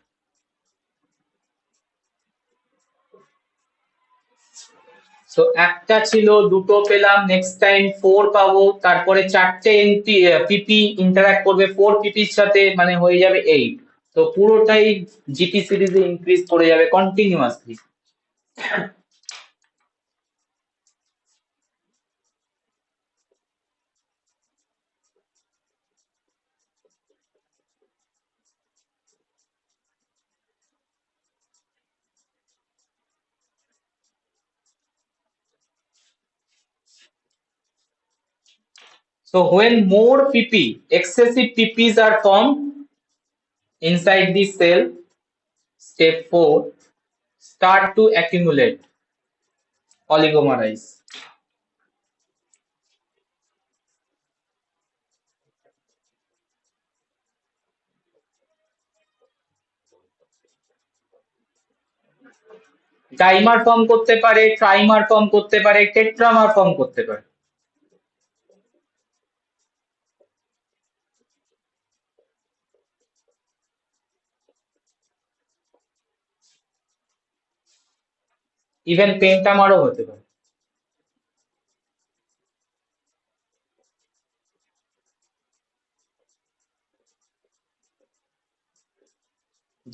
So একটা ছিল, দুটো পেলাম, নেক্সট টাইম 4 পাবো, তারপরে চারটে এনপি পিপি ইন্টারঅ্যাক্ট করবে 4 পিপির সাথে, মানে হয়ে যাবে 8। তো পুরোটাই জিটি সিরিজে ইনক্রিজ করে যাবে continuously. So when more PP, excessive PPs are formed inside the cell, step 4, start to accumulate, oligomerize. Dimer form করতে পারে, ট্রাইমার ফর্ম করতে পারে, টেট্রামার ফর্ম করতে পারে। ইভেন পেন্টামারও হতে পারে।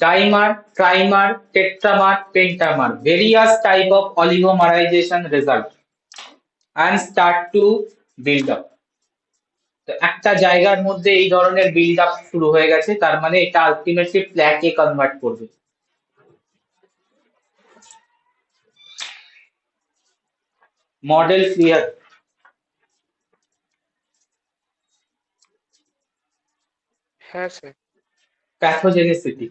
Dimer, trimer, tetramer, pentamer, various type of oligomerization result and start to build up. তো একটা জায়গার মধ্যে এই ধরনের বিল্ড আপ শুরু হয়ে গেছে, তার মানে এটা আলটিমেটলি প্ল্যাকে কনভার্ট করবে। Model clear? হ্যাঁ sir. Pathogenicity,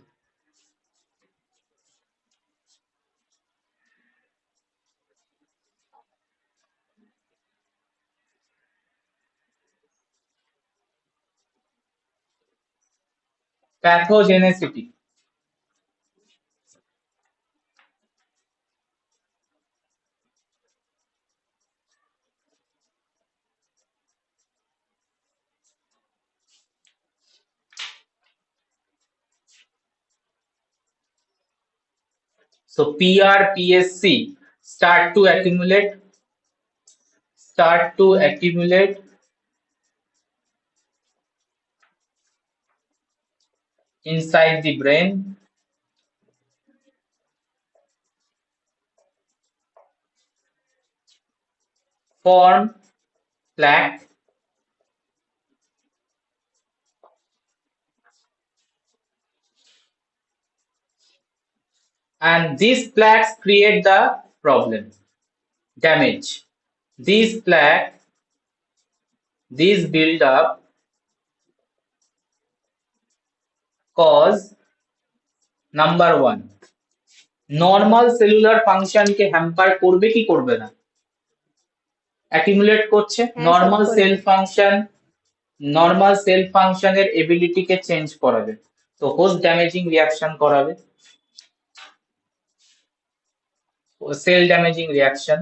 প্যাথোজেনেসিটি। So PR, PSC start to accumulate inside the brain, form plaque, and these plaques create the problem, damage. These plaque, these build up cause number 1, normal cellular ফাংশনকে hamper করবে কি করবে না? Accumulate করছে, হ্যাঁ, normal করবে। Sell function normal cell ফাংশনের এবিলিটিকে change করাবে, তো হোস্ট ড্যামেজিং রিয়াকশন করাবে, cell damaging reaction.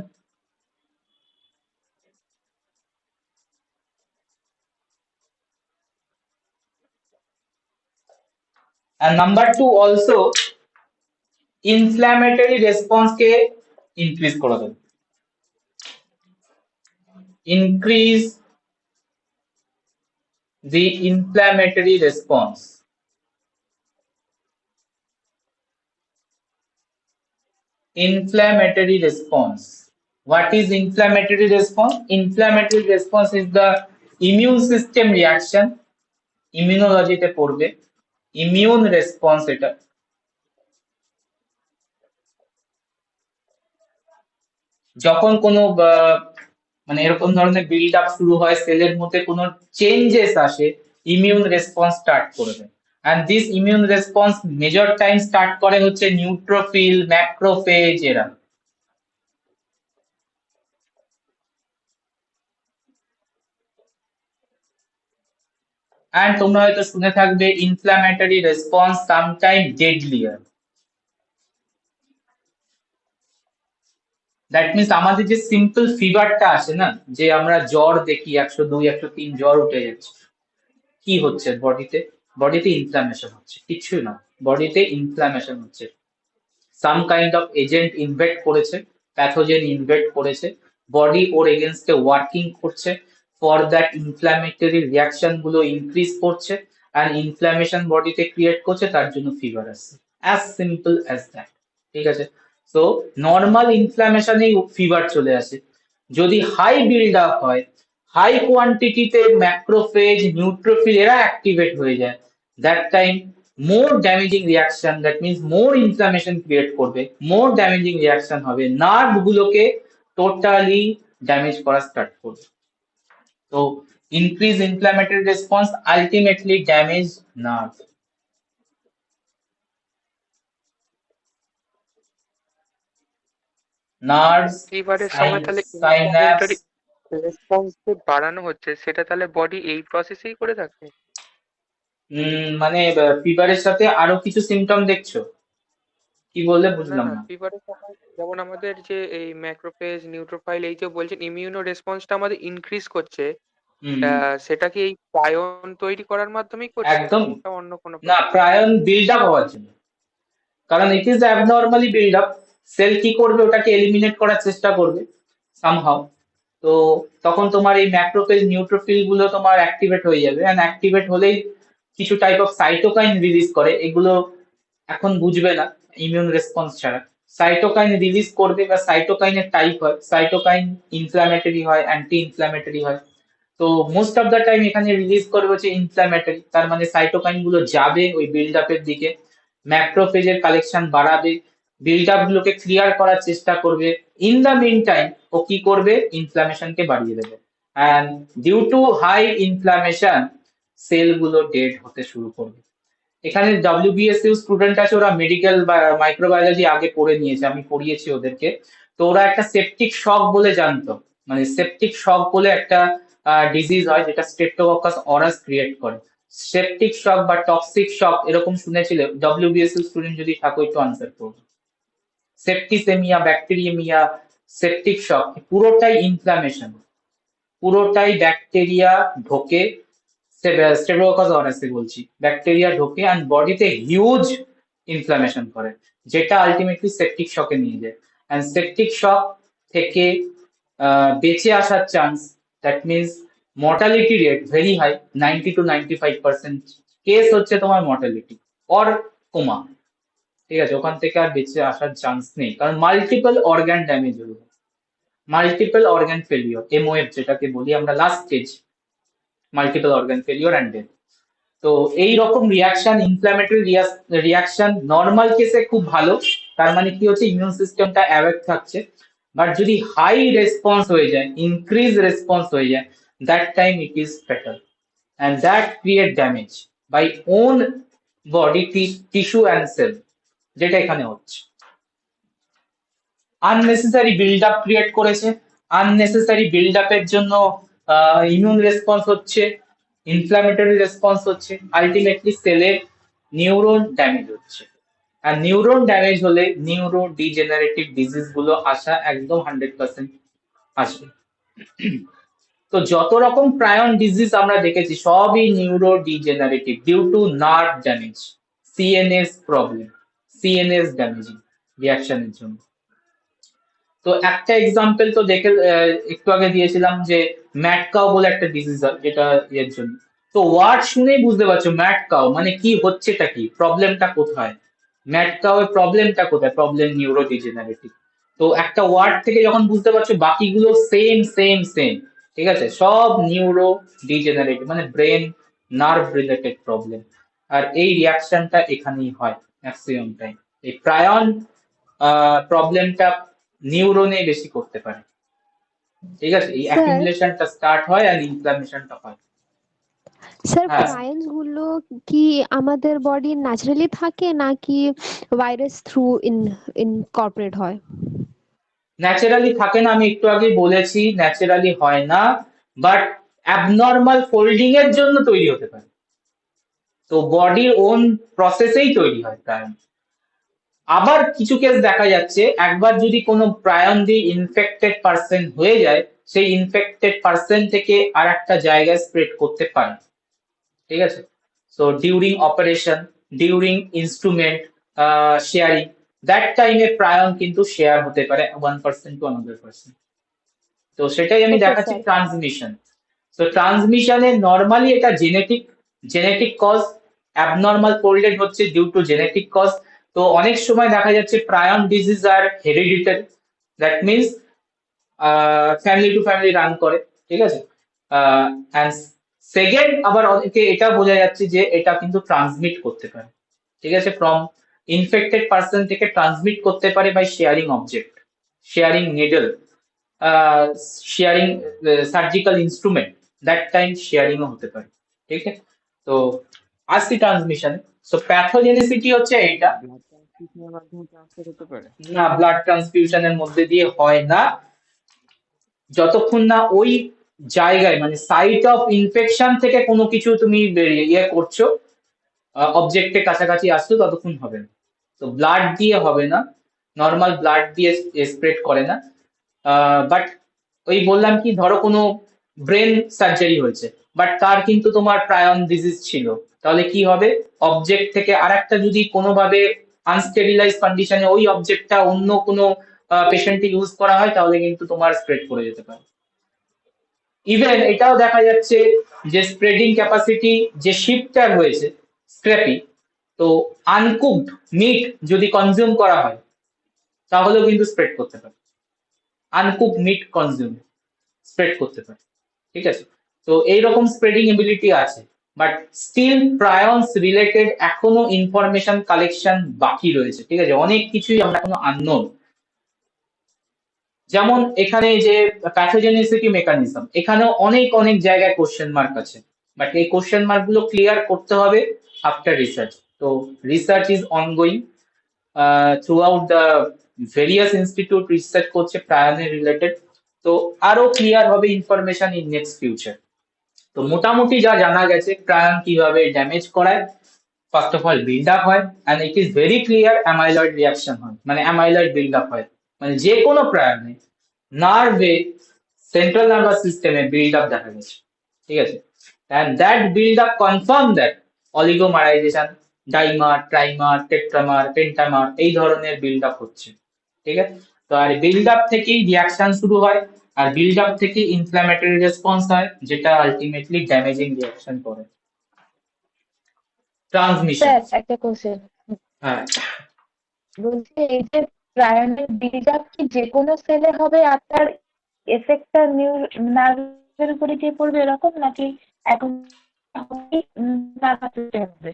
And number 2 also inflammatory response কে increase করে দেবে, increase the inflammatory response. Inflammatory response. What is inflammatory response? Inflammatory response is the immune system reaction. Immunology তে পড়বে, immune response এটা। যখন কোনো মানে এরকম ধরনের বিল্ড আপ শুরু হয়, সেলের মধ্যে কোনো চেঞ্জেস আসে, ইমিউন রেসপন্স স্টার্ট করে দেয়। and this immune response major time start করে হচ্ছে নিউট্রোফিল, ম্যাক্রোফেজ এরা। and তোমরা হয়তো শুনে থাকবে inflammatory response sometime ডেডলিয়ার। That means আমাদের যে সিম্পল ফিভারটা আসে না, যে আমরা জ্বর দেখি 102, 103 জ্বর উঠে যাচ্ছে, কি হচ্ছে বডিতে? বডিতে ইনফ্লামেশন হচ্ছে, কিছুই না, বডিতে ইনফ্লামেশন হচ্ছে। Some kind of agent invade করেছে, প্যাথোজেন ইনভেট করেছে, বডি ওর এগেনস্টে ওয়ার্কিং করছে, ফর দ্যাট ইনফ্ল্যামেটরি রিয়াকশন গুলো ইনক্রিজ করছে, আর ইনফ্ল্যামেশন বডিতে ক্রিয়েট করছে, তার জন্য ফিভার আসছে। As simple as that. ঠিক আছে, সো নর্মাল ইনফ্ল্যামেশনেই ফিভার চলে আসে। যদি হাই বিল্ড আপ হয়, হাই কোয়ান্টিটিতে ম্যাক্রোফেজ, নিউট্রোফিল এরা অ্যাক্টিভেট হয়ে যায়, that time more damaging reaction, that means more inflammation create করবে, মোর ড্যামেজিং রিয়াকশন হবে, নার্ভ গুলোকে টোটালি ড্যামেজ করা স্টার্ট করবে। তো increase inflammatory response ultimately damage nerve. Nerves, ফিভারের সময় তাহলে সাইন্যাপস। ইনফ্লামেটরি রেসপন্স যে বাড়ানো হচ্ছে সেটা তাহলে বডি এই প্রসেসেই করে থাকে? মানে ফিভারের সাথে আরো কিছু সিমটম দেখছো? কি বললে না বুঝলাম না, না। ফিভারের সময় যেমন আমাদের যে এই ম্যাক্রোফেজ, নিউট্রোফাইল এই যে বলছেন ইমিউনো রেসপন্সটা আমাদের ইনক্রিজ করছে, হুম, সেটা কি এই প্রায়ন তৈরি করার মাধ্যমেই করছে, না একদম ওটা অন্য কোনো না, process? প্রায়ন বিল্ড আপ হওয়ার জন্য। কারণ it is abnormally build up, cell কি করবে, ওটাকে এলিমিনেট করার চেষ্টা করবে সামহাউ। তো তখন তোমার এই ম্যাক্রোফেজ, নিউট্রোফিল গুলো তোমার অ্যাক্টিভেট হয়ে যাবে, এন্ড অ্যাক্টিভেট হলেই কিছু টাইপ অফ সাইটোকাইন রিলিজ করে, এগুলো এখন বুঝবে না ইমিউন রেসপন্স ছাড়া। সাইটোকাইন রিলিজ করবে, বা সাইটোকাইনের টাইপ হয়, সাইটোকাইন ইনফ্ল্যামেটরি হয়, অ্যান্টি ইনফ্ল্যামেটরি হয়। তো মোস্ট অফ দ্য টাইম এখানে রিলিজ করবে হচ্ছে ইনফ্ল্যামেটরি, তার মানে সাইটোকাইন গুলো যাবে ওই বিল্ড আপের দিকে, ম্যাক্রোফেজের কালেকশন বাড়াবে, বিল্ড আপ গুলোকে ক্লিয়ার করার চেষ্টা করবে। ইন দ্য মিন টাইম ও কি করবে, ইনফ্লামেশনকে বাড়িয়ে দেবে, and due to high inflammation cell গুলো ডেড হতে শুরু করবে। এখানে WBSU স্টুডেন্ট আছে, ওরা মেডিকেল বা মাইক্রোবায়োলজি আগে পড়ে নিয়েছে, আমি পড়িয়েছি ওদেরকে। তো ওরা একটা সেপটিক শক বলে জানতো, মানে সেপটিক শক বলে একটা ডিজিজ হয় যেটা স্ট্রেপ্টোককাস অরাস ক্রিয়েট করে। সেপটিক শক বা টক্সিক শক এরকম শুনেছিলে? WBSU স্টুডেন্ট যদি থাকো একটু আনসার করো। সেপ্টিসেমিয়া, ব্যাকটেরিয়েমিয়া, সেপটিক শক পুরোটাই ইনফ্লামেশন, পুরোটাই ব্যাকটেরিয়া ঢোকে, স্টেফিলোককাস অরাসে বলছি, ব্যাকটেরিয়া ঢোকে অ্যান্ড বডিতে হিউজ ইনফ্লামেশন করে, যেটা আলটিমেটলি সেপটিক শকে নিয়ে যায়। অ্যান্ড সেপটিক শক থেকে বেঁচে আসার chance, that means mortality rate very high, 90 to 95% case হচ্ছে তোমার মর্টালিটি অর কোমা। ঠিক আছে, ওখান থেকে আর বেঁচে আসার চান্স নেই, কারণ মাল্টিপল অর্গান ড্যামেজ হলো, মাল্টিপল অর্গান ফেলিওর, MOF যেটাকে বলি আমরা, last stage, multiple organ failure and death. তো এই রকম রিয়াকশন, ইনফ্ল্যামেটরি রিয়াকশন নর্মাল কেসে খুব ভালো, তার মানে কি হচ্ছে, ইমিউন সিস্টেমটা অ্যাওয়েক থাকছে। বাট যদি হাই রেসপন্স হয়ে যায়, ইনক্রিজ রেসপন্স হয়ে যায়, that time it is fatal, and that create damage by own body tissue and cell, যেটা এখানে হচ্ছে। আননেসেসারি বিল্ড আপ ক্রিয়েট করেছে, আননেসেসারি বিল্ড আপের জন্য ইমিউন রেসপন্স হচ্ছে, ইনফ্ল্যামেটরি রেসপন্স হচ্ছে, আলটিমেটলি সেলের নিউরন ড্যামেজ হচ্ছে। আর নিউরন ড্যামেজ হলে নিউরো ডিজেনারেটিভ ডিজিজ গুলো আসা একদম 100% আসবে। তো যত রকম প্রায়ন ডিজিজ আমরা দেখেছি সবই neurodegenerative due to nerve damage, CNS problem, CNS damaging রিয়াকশনের জন্য। তো একটা এক্সাম্পল তো দেখে একটু আগে দিয়েছিলাম যে ম্যাড কাউ বলে একটা ডিজিজ হয় যেটা এর জন্য। তো ওয়ার্ড শুনেই বুঝতে পারছো ম্যাড কাউ মানে কি হচ্ছেটা কি, প্রবলেমটা কোথায়, ম্যাড কাউ এর প্রবলেমটা কোথায়, প্রবলেম নিউরো ডিজেনারেটিভ। তো একটা ওয়ার্ড থেকে যখন বুঝতে পারছো বাকিগুলো সেম সেম সেম, ঠিক আছে, সব নিউরো ডিজেনারেটিভ মানে ব্রেন নার্ভ রিলেটেড প্রবলেম। আর এই রিয়াকশনটা এখানেই হয় ম্যাক্সিমাম টাইম। এই প্রায়ন প্রবলেমটা নিউরনে বেশি করতে পারে, ঠিক আছে, এই স্যার অ্যাকিউমুলেশনটা স্টার্ট হয় আর ইনফ্লামেশনটা হয়। স্যার হ্যাঁ, প্রায়ন্স গুলো কি আমাদের বডি ন্যাচারালি থাকে নাকি ভাইরাস থ্রু ইনকর্পোরেট হয়? ন্যাচারালি থাকে না, আমি একটু আগে বলেছি ন্যাচারালি হয় না, বাট অ্যাবনর্মাল ফোল্ডিং এর জন্য তৈরি হতে পারে। তো বডির ওন প্রসেসেই তৈরি হয় প্রায়ন। আবার কিছু কেস দেখা যাচ্ছে একবার যদি কোনো প্রায়ন দিয়ে ইনফেক্টেড পার্সন হয়ে যায়, সেই ইনফেক্টেড পার্সন থেকে আর একটা জায়গায় স্প্রেড করতে পারে, ঠিক আছে। So during operation, during instrument sharing, that টাইমে প্রায়ন কিন্তু শেয়ার হতে পারে 1% টু অ্যানাদার পার্সন। তো সেটাই আমি ওকে দেখাচ্ছি স্যার। ট্রান্সমিশন। তো ট্রান্সমিশনে নর্মালি এটা জেনেটিক কজ, অ্যাবনর্মাল ফোল্ডেড হচ্ছে ডিউ টু জেনেটিক কজ। তো অনেক সময় দেখা যাচ্ছে prion disease are hereditary, that means family to family run করে, ঠিক আছে। অ্যান্ড সেকেন্ড আবার অনেকে এটা বোঝা যাচ্ছে যে এটা কিন্তু ট্রান্সমিট করতে পারে, ঠিক আছে, ফ্রম ইনফেক্টেড পার্সন থেকে ট্রান্সমিট করতে পারে by sharing object, sharing needle, sharing surgical instrument, that time শেয়ারিংও হতে পারে, ঠিক আছে। তো আসছি ট্রান্সমিশন। সো প্যাথোজেনিসিটি হচ্ছে এইটা। ব্লাড ট্রান্সফিউশনের মাধ্যমে ট্রান্সফার হতে পারে? না, ব্লাড ট্রান্সফিউশনের মধ্যে দিয়ে হয় না, যতক্ষণ না ওই জায়গায় মানে সাইট অফ ইনফেকশন থেকে কোনো কিছু তুমি বেরিয়ে করছো, অবজেক্টের কাছাকাছি আসছো, ততক্ষণ হবে না। তো ব্লাড দিয়ে হবে না, নর্মাল ব্লাড দিয়ে স্প্রেড করে না। বাট ওই বললাম কি, ধরো কোনো ব্রেন সার্জারি হয়েছে বাট তার কিন্তু তোমার প্রায়ন ডিজিজ ছিল, তাহলে কি হবে, অবজেক্ট থেকে আরেকটা যদি কোনোভাবে আনস্টেবিলাইজ কন্ডিশনে ওই অবজেক্টটা অন্য কোনো পেশেন্টে ইউজ করা হয় তাহলে কিন্তু তোমার স্প্রেড করে যেতে পারে। ইভেন এটাও দেখা যাচ্ছে যে স্প্রেডিং ক্যাপাসিটি যে শিফটার হয়েছে স্ক্র্যাপি, তো আনকুকড মিট যদি কনজিউম করা হয় তাহলেও কিন্তু স্প্রেড করতে পারে, আনকুক মিট কনজিউম স্প্রেড করতে পারে, ঠিক আছে। তো এইরকম স্প্রেডিং এবিলিটি আছে, বাট স্টিল প্রায়ন্স রিলেটেড এখনো ইনফরমেশন কালেকশন বাকি রয়েছে, ঠিক আছে, অনেক কিছুই আমরা এখনো আননোন। যেমন এখানে যে প্যাথোজেনিসিটি মেকানিজম, এখানেও অনেক অনেক জায়গায় কোশ্চেন মার্ক আছে, বাট এই কোশ্চেন মার্ক গুলো ক্লিয়ার করতে হবে আফটার রিসার্চ। তো research is ongoing through out the various institute, research করছে প্রায়নের রিলেটেড। তো আরো ক্লিয়ার হবে ইনফরমেশন ইন নেক্সট ফিউচার। তো মোটামুটি যা জানা গেছে প্রায়ন কিভাবে ড্যামেজ করায়, first of all build up হয়, and it is very clear amyloid reaction হয়, মানে অ্যামাইলয়েড বিল্ড আপ হয়, মানে যে কোনো প্রায়নে নার্ভে, সেন্ট্রাল নার্ভাস সিস্টেমে বিল্ড আপ দেখা গেছে, ঠিক আছে। And that build up confirm that oligomerization, dimer, trimer, tetramer, pentamer এই ধরনের বিল্ড আপ হচ্ছে, ঠিক আছে। তো আর বিল্ড আপ থেকেই রিয়াকশন শুরু হয়, আর বিল্ড আপ থেকে ইনফ্ল্যামেটরি রেসপন্স হয়, যেটা আলটিমেটলি ড্যামেজিং রিয়াকশন করে। ট্রান্সমিশন, স্যার একটা কোশ্চেন, হ্যাঁ, বলছি এই যে প্রায়নের বিল্ড আপ কি যে কোনো সেলে হবে আর তার এফেক্টটা নার্ভের উপরে গিয়ে পড়বে এরকম, নাকি এখন নার্ভাস সিস্টেম হবে?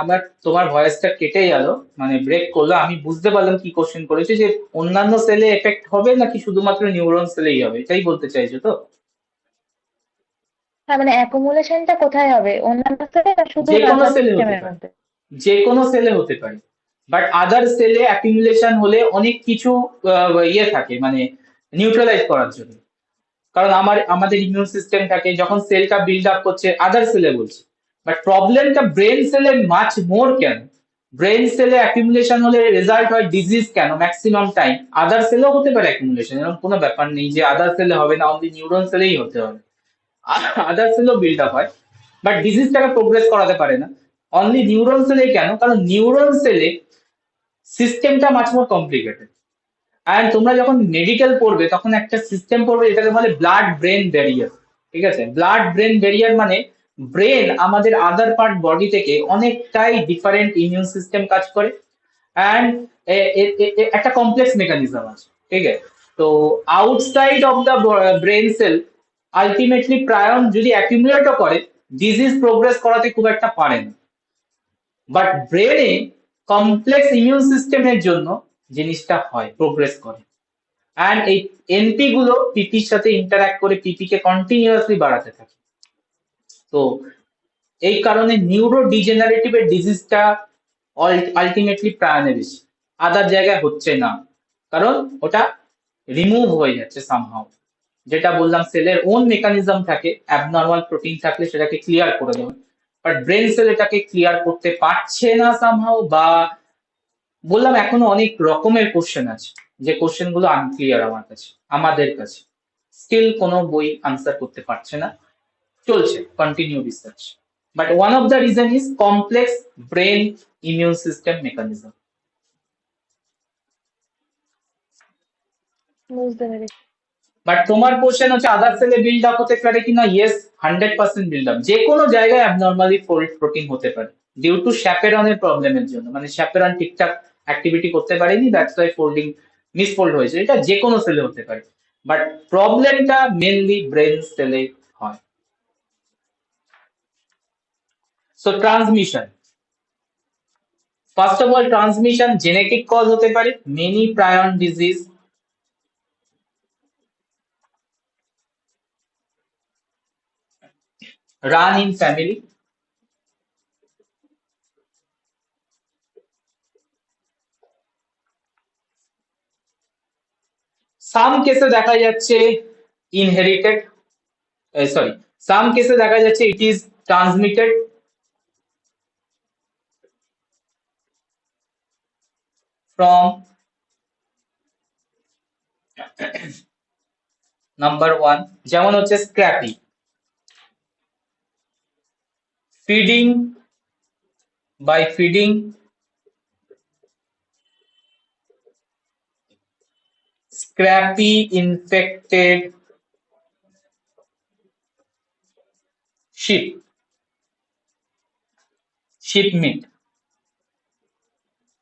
আমার তোমার ভয়েসটা কেটে গেল, মানে ব্রেক করলো, আমি বুঝতে পারলাম কি কোশ্চেন করেছে, যে অন্যান্য সেলে এফেক্ট হবে নাকি শুধুমাত্র নিউরন সেলেই হবে, এটাই বলতে চাইছো তো? হ্যাঁ, মানে অ্যাকুমুলেশনটা কোথায় হবে, অন্যান্য সেলে না শুধু যে কোনো নার্ভাস সেলে হতে সিস্টেমের পারে, মধ্যে? যে কোনো সেলে হতে পারে, বাট আদার সেলে অ্যাকুমুলেশন হলে অনেক কিছু ইয়ে থাকে মানে নিউট্রালাইজ করার জন্য। কারণ আমাদের ইমিউন সিস্টেম থাকে, যখন সেলটা বিল্ড আপ করছে আদার সেলে বলছে, বাট প্রবলেমটা ব্রেন সেলে মাচ মোর কেন? ব্রেন সেলে অ্যাকুমুলেশন হলে রেজাল্ট হয় ডিজিজ কেন ম্যাক্সিমাম টাইম? আদার সেলেও হতে পারে অ্যাকুমুলেশন, এরকম কোনো ব্যাপার নেই যে আদার সেলে হবে না, অনলি নিউরন সেলেই হতে হবে। আদার সেলেও বিল্ড আপ হয়, বাট ডিজিজটাকে প্রোগ্রেস করাতে পারে না। অনলি নিউরন সেলে কেন? কারণ নিউরন সেলে সিস্টেমটা মাচ মোর কমপ্লিকেটেড। আর তোমরা যখন মেডিকেল পড়বে তখন একটা সিস্টেম পড়বে যেটাকে বলে ব্লাড ব্রেন ব্যারিয়ার। ঠিক আছে, ব্লাড ব্রেন ব্যারিয়ার মানে ব্রেন আমাদের আদার পার্ট বডি থেকে অনেকটাই ডিফারেন্ট ইমিউন সিস্টেম কাজ করে, অ্যান্ড একটা কমপ্লেক্স মেকানিজম আছে। ঠিক আছে, তো outside of the brain cell ultimately prion যদি অ্যাকিউমুলেটও করে, ডিজিজ প্রোগ্রেস করাতে খুব একটা পারে না। বাট ব্রেনে কমপ্লেক্স ইমিউন সিস্টেমের জন্য জিনিসটা হয়, প্রোগ্রেস করে। অ্যান্ড এই এনপি গুলো পিপির সাথে ইন্টারঅ্যাক্ট করে পিপি কে কন্টিনিউয়াসলি বাড়াতে থাকে। তো এই কারণে নিউরো ডিজেনারেটিভ এর ডিজিজটা আলটিমেটলি প্রায়নে বেশি, আদার জায়গায় হচ্ছে না, কারণ ওটা রিমুভ হয়ে যাচ্ছে সামহাও। যেটা বললাম, সেলের ওন মেকানিজম থাকে, অ্যাবনর্মাল প্রোটিন থাকলে সেটাকে ক্লিয়ার করে দেবে, বাট ব্রেন সেল এটাকে ক্লিয়ার করতে পারছে না সামহাও, বা বললাম এখনো অনেক রকমের কোশ্চেন আছে, যে কোশ্চেন গুলো আনক্লিয়ার আমাদের কাছে স্টিল কোনো বই আনসার করতে পারছে না, চলছে continue research. But one of the reason is complex brain immune system mechanism. বুঝতে পেরেছি। বাট তোমার কোশ্চেন হচ্ছে আদার সেলে বিল্ড আপ হতে পারে কিনা? ইয়েস, 100% বিল্ড আপ যে কোনো জায়গায় অ্যাবনর্মালি ফোল্ড প্রোটিন হতে পারে ডিউ টু শ্যাপেরনের প্রবলেমের জন্য, মানে শ্যাপেরন ঠিকঠাক অ্যাক্টিভিটি করতে পারেনি, দ্যাটস ওয়াই ফোল্ডিং মিসফোল্ড হয়েছে। এটা যে কোনো সেলে হতে পারে, বাট প্রবলেমটা মেনলি ব্রেন সেলে হয়। So transmission, first of all transmission genetic cause হতে পারে, many prion disease, run in family, some কেসে দেখা যাচ্ছে ইনহেরিটেড, সরি, সাম কেসে দেখা যাচ্ছে it is transmitted. From number one, যেমন হচ্ছে scrapie, feeding, by feeding scrappy infected sheep meat,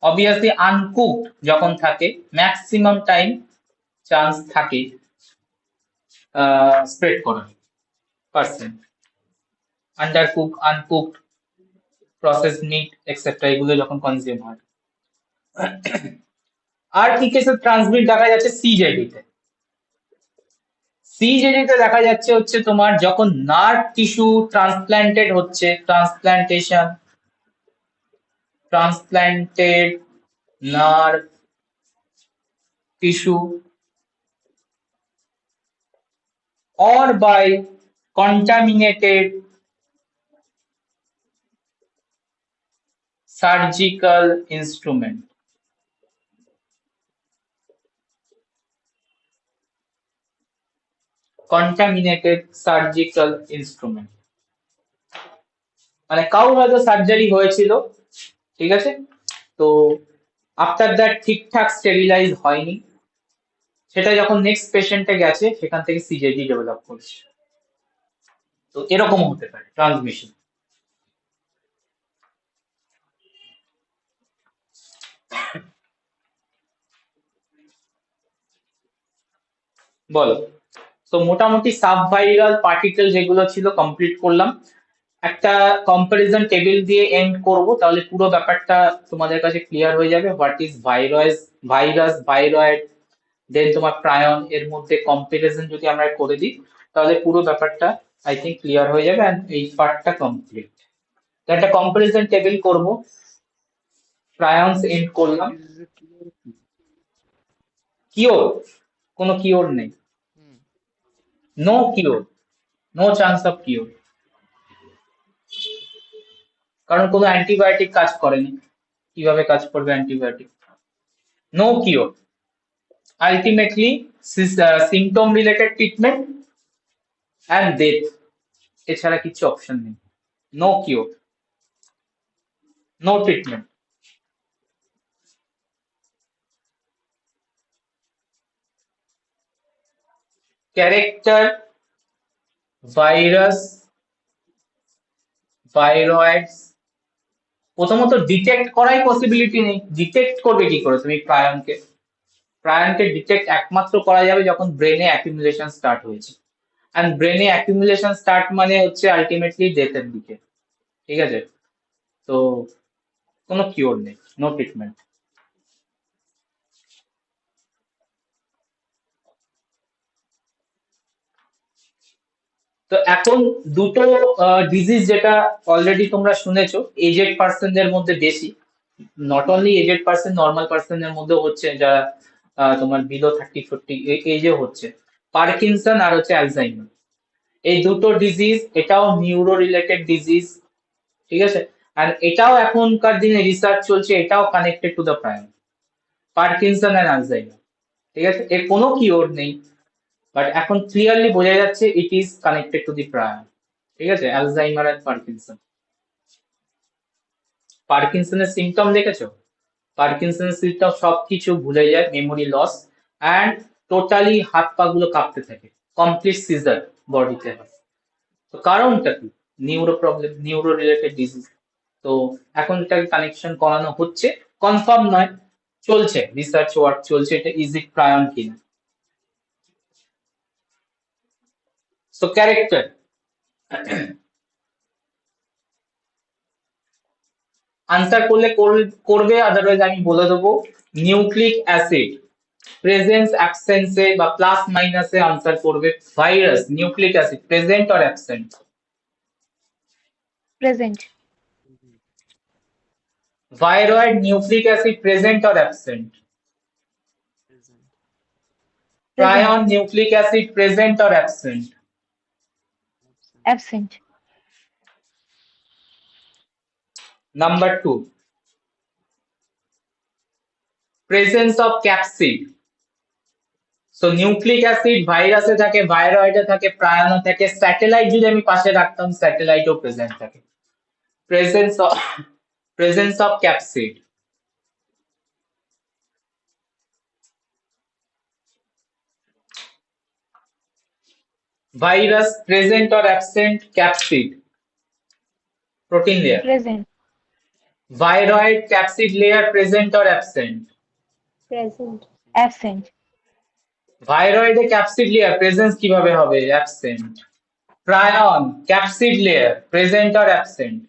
obviously uncooked যখন থাকে ম্যাক্সিমাম টাইম চান্স থাকে স্প্রেড করার percent, undercook, uncooked, processed meat etcetera এগুলো যখন কনজিউম হয়। আর কি কেসে ট্রান্সমিট দেখা যাচ্ছে? সিজেডিতে। সিজেডিতে দেখা যাচ্ছে হচ্ছে তোমার যখন নার্ভ টিস্যু ট্রান্সপ্ল্যান্টেড হচ্ছে, transplanted nerve tissue, or by contaminated surgical instrument. Contaminated surgical instrument মানে কাউ হয়তো সার্জারি হয়েছিল, ঠিক আছে, তো আফটার দ্যাট ঠিকঠাক স্টেরিলাইজ হয়নি, সেটা যখন নেক্সট পেশেন্টে গেছে সেখান থেকে সিজেডি ডেভেলপ করছে। তো এরকম হতে পারে ট্রান্সমিশন। বলো, তো মোটামুটি সাব ভাইরাল পার্টিকেল যেগুলো ছিল কমপ্লিট করলাম। একটা কম্পারিজন টেবিল দিয়ে এন্ড করব, তাহলে পুরো ব্যাপারটা তোমাদের কাছে ক্লিয়ার হয়ে যাবে। হোয়াট ইজ ভাইরাস, ভাইরয়েড, দেন তোমার প্রায়ন, এর মধ্যে কম্পারিজন যদি আমরা করে দিই তাহলে পুরো ব্যাপারটা আই থিঙ্ক ক্লিয়ার হয়ে যাবে, এন্ড এই পার্টটা কমপ্লিট। একটা কম্পারিজন টেবিল করব, প্রায়ন্স এন্ড করলাম। কিওর, কোনো কিওর নেই, no cure, no chance of cure, কারণ কোনো অ্যান্টিবায়োটিক কাজ করেনি। কিভাবে কাজ করবে antibiotic? No cure, ultimately symptom related treatment and death, এছাড়া কিছু অপশন নেই। No cure, no treatment. Character, virus, viroids, প্রথমত ডিটেক্ট করাই পসিবিলিটি নেই। ডিটেক্ট করবে কি করে তুমি প্রায়নকে? প্রায়নকে ডিটেক্ট একমাত্র করা যাবে যখন ব্রেনে অ্যাকিউমুলেশন স্টার্ট হয়েছে, অ্যান্ড ব্রেনে অ্যাকিউমুলেশন স্টার্ট মানে হচ্ছে আলটিমেটলি ডেথের দিকে। ঠিক আছে, তো কোনো কিওর নেই, নো ট্রিটমেন্ট। তো এখন দুটো ডিজিজ যেটা অলরেডি তোমরা শুনেছো, এজেড পার্সনদের মধ্যে বেশি, not only aged person, normal পার্সনের মধ্যেও হচ্ছে, যারা তোমার বিলো 30-40 এজে হচ্ছে, পার্কিনসন আর হচ্ছে অ্যালজাইমার। এই দুটো ডিজিজ, এটাও নিউরো রিলেটেড ডিজিজ, ঠিক আছে, আর এটাও এখনকার দিনে রিসার্চ চলছে, এটাও connected to the প্রায়ন, Parkinson and Alzheimer. ঠিক আছে, এর কোনো কিওর নেই, বাট এখন ক্লিয়ারলি বোঝা যাচ্ছে it is connected to the প্রায়ন। ঠিক আছে, অ্যালজাইমার অ্যান্ড পার্কিনসন। পার্কিনসনের সিমটম দেখেছো? পার্কিনসনের সিমটম সবকিছু ভুলে যায়, মেমোরি লস, অ্যান্ড টোটালি হাত পা গুলো কাঁপতে থাকে, কমপ্লিট সিজার বডিতে হয়। তো কারণটা কি? Neuro problem, neuro related disease. তো এখন এটাকে কানেকশন করানো হচ্ছে, কনফার্ম নয়, চলছে রিসার্চ ওয়ার্ক চলছে, এটা ইজি প্রায়ন কিনা। সো ক্যারেক্টার, আনসার করলে করবে, আদারওয়াইজ আমি বলে দেবো। নিউক্লিক অ্যাসিড প্রেজেন্স অ্যাবসেন্সে বা প্লাস মাইনাসে আনসার করবে। Virus, nucleic acid present or absent? Present. Viroid, nucleic acid present or absent? Prion, nucleic acid present or absent? Absent. Number 2, presence of capsid. So nucleic acid ভাইরাসে থাকে, ভাইরয়েডে থাকে, প্রায়নে থাকে, satellite যদি আমি পাশে রাখতাম, স্যাটেলাইটও প্রেজেন্ট থাকে। Presence of capsid, virus present or absent? Capsid, protein layer. Present. Viroid capsid layer present or absent? Present. Absent. ভাইরয়েডে ক্যাপসিড লেয়ার প্রেজেন্স কিভাবে হবে? Absent. Prion capsid layer present or absent?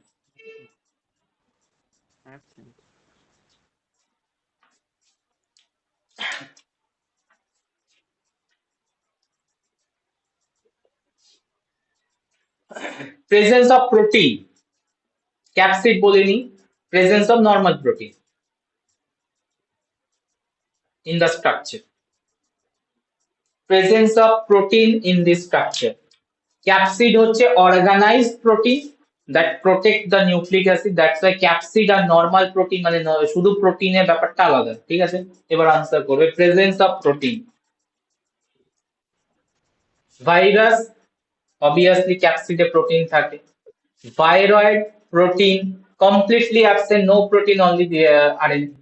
Presence of protein, capsid বলিনি, presence of normal protein in the structure, presence of protein in this structure. Capsid হচ্ছে organized protein that protect the nucleic acid, that's why capsid আর normal protein মানে শুধু প্রোটিনের ব্যাপারটা আলাদা। ঠিক আছে, এবার আনসার করবে presence of protein. Virus, obviously ক্যাপসিডে প্রোটিন থাকে। Viroid, protein completely absent, no protein, only RNA.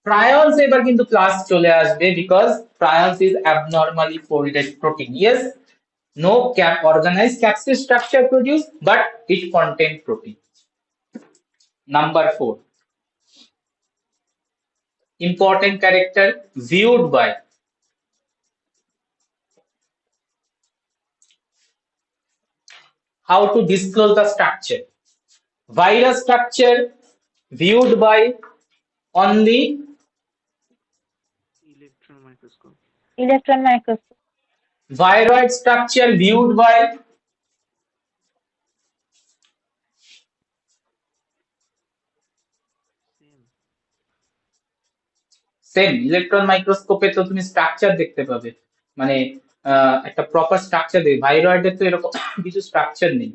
Prions এবার কিন্তু প্লাস চলে আসবে, because prions is abnormally folded protein. Yes, no organized capsid structure produced, but it contain protein. Number 4, important character viewed by. How to disclose the structure? Virus structure viewed by only electron microscope. Electron microscope. viroid structure viewed by same electron মাইক্রোস্কোপে তো তুমি structure দেখতে পাবে, মানে একটা proper structure দেবে। ভাইরয়েডের তো এরকম কিছু স্ট্রাকচার নেই।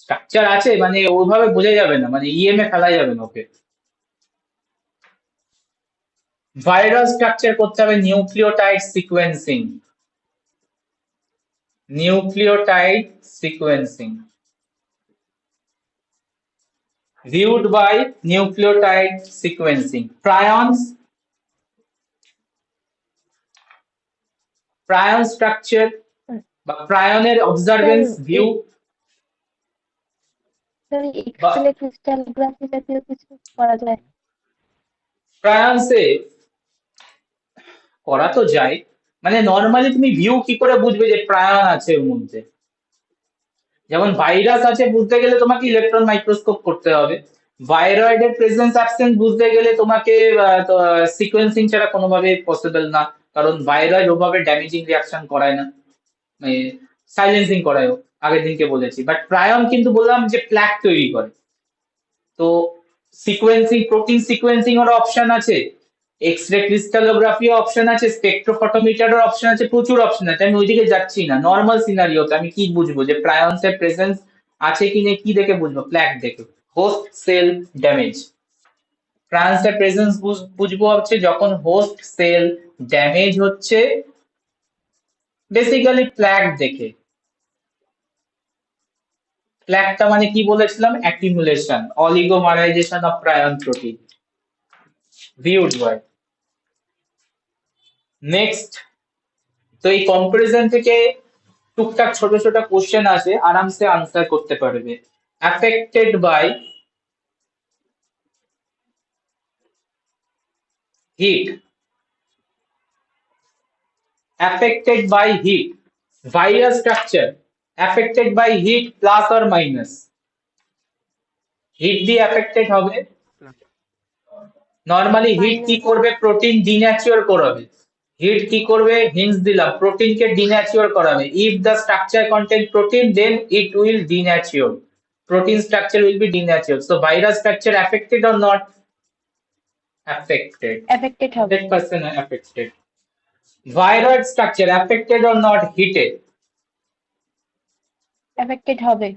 স্ট্রাকচার আছে মানে ওইভাবে বোঝা যাবে না, মানে ইএমএ ফেলা যাবে না ওকে। ভাইরাল স্ট্রাকচার করতে হবে nucleotide sequencing. Nucleotide sequencing viewed by nucleotide sequencing. Prion structure বা প্রায়নের observance view sir X-ray crystallography জাতীয় কিছু করা যায়? প্রায়ন্সে করা তো যায়, মানে নর্মালি তুমি ভিউ কি করে বুঝবে যে প্রায়ন আছে ওর মধ্যে? যেমন ভাইরাস আছে বুঝতে গেলে তোমাকে ইলেকট্রন মাইক্রোস্কোপ করতে হবে। ভাইরয়েডের প্রেজেন্স অ্যাবসেন্স বুঝতে গেলে তোমাকে সিকোয়েন্সিং ছাড়া কোনোভাবে পসিবল না, কারণ ভাইরয়েড ওভাবে ড্যামেজিং রিয়াকশন করায় না, সাইলেন্সিং করায় ও, আগের দিনকে বলেছি। বাট প্রায়ন কিন্তু বললাম যে প্ল্যাক তৈরি করে। তো সিকোয়েন্সিং, প্রোটিন সিকোয়েন্সিং এর অপশন আছে, এক্স রে ক্রিস্টালোগ্রাফি অপশন আছে, স্পেকট্রোফটোমিটারের অপশন আছে, প্রচুর অপশন আছে। আমি ওইদিকে যাচ্ছি না। নর্মাল সিনারিওতে আমি কি বুঝবো যে প্রায়ন্সের প্রেজেন্স আছে কি নেই, কি দেখে বুঝবো? প্ল্যাক দেখে। Host cell damage. প্রায়ন্সের প্রেজেন্স বুঝবো হচ্ছে যখন হোস্ট সেল ড্যামেজ হচ্ছে, বেসিক্যালি প্ল্যাক দেখে। প্ল্যাকটা মানে কি বলেছিলাম? Accumulation, oligomerization of prion protein. Viewed by. Next, তো এই কম্পারিজন থেকে টুকটাক ছোট ছোট কোশ্চেন আছে, আরামসে আনসার করতে পারবে। Affected by heat, affected by heat, virus structure affected by heat plus or minus, heat দিয়ে affected হবে। নর্মালি হিট কি করবে? প্রোটিন ডিন্যাচুর করাবে। হিট কি করবে? হিন্টস দিলাম, প্রোটিনকে ডিন্যাচুর করাবে। If the structure contain protein then it will denature, protein structure will be denatured. So virus structure affected or not? Affected. Affected হবে। 100% affected. Viral structure affected or not? Heated. Affected হবে।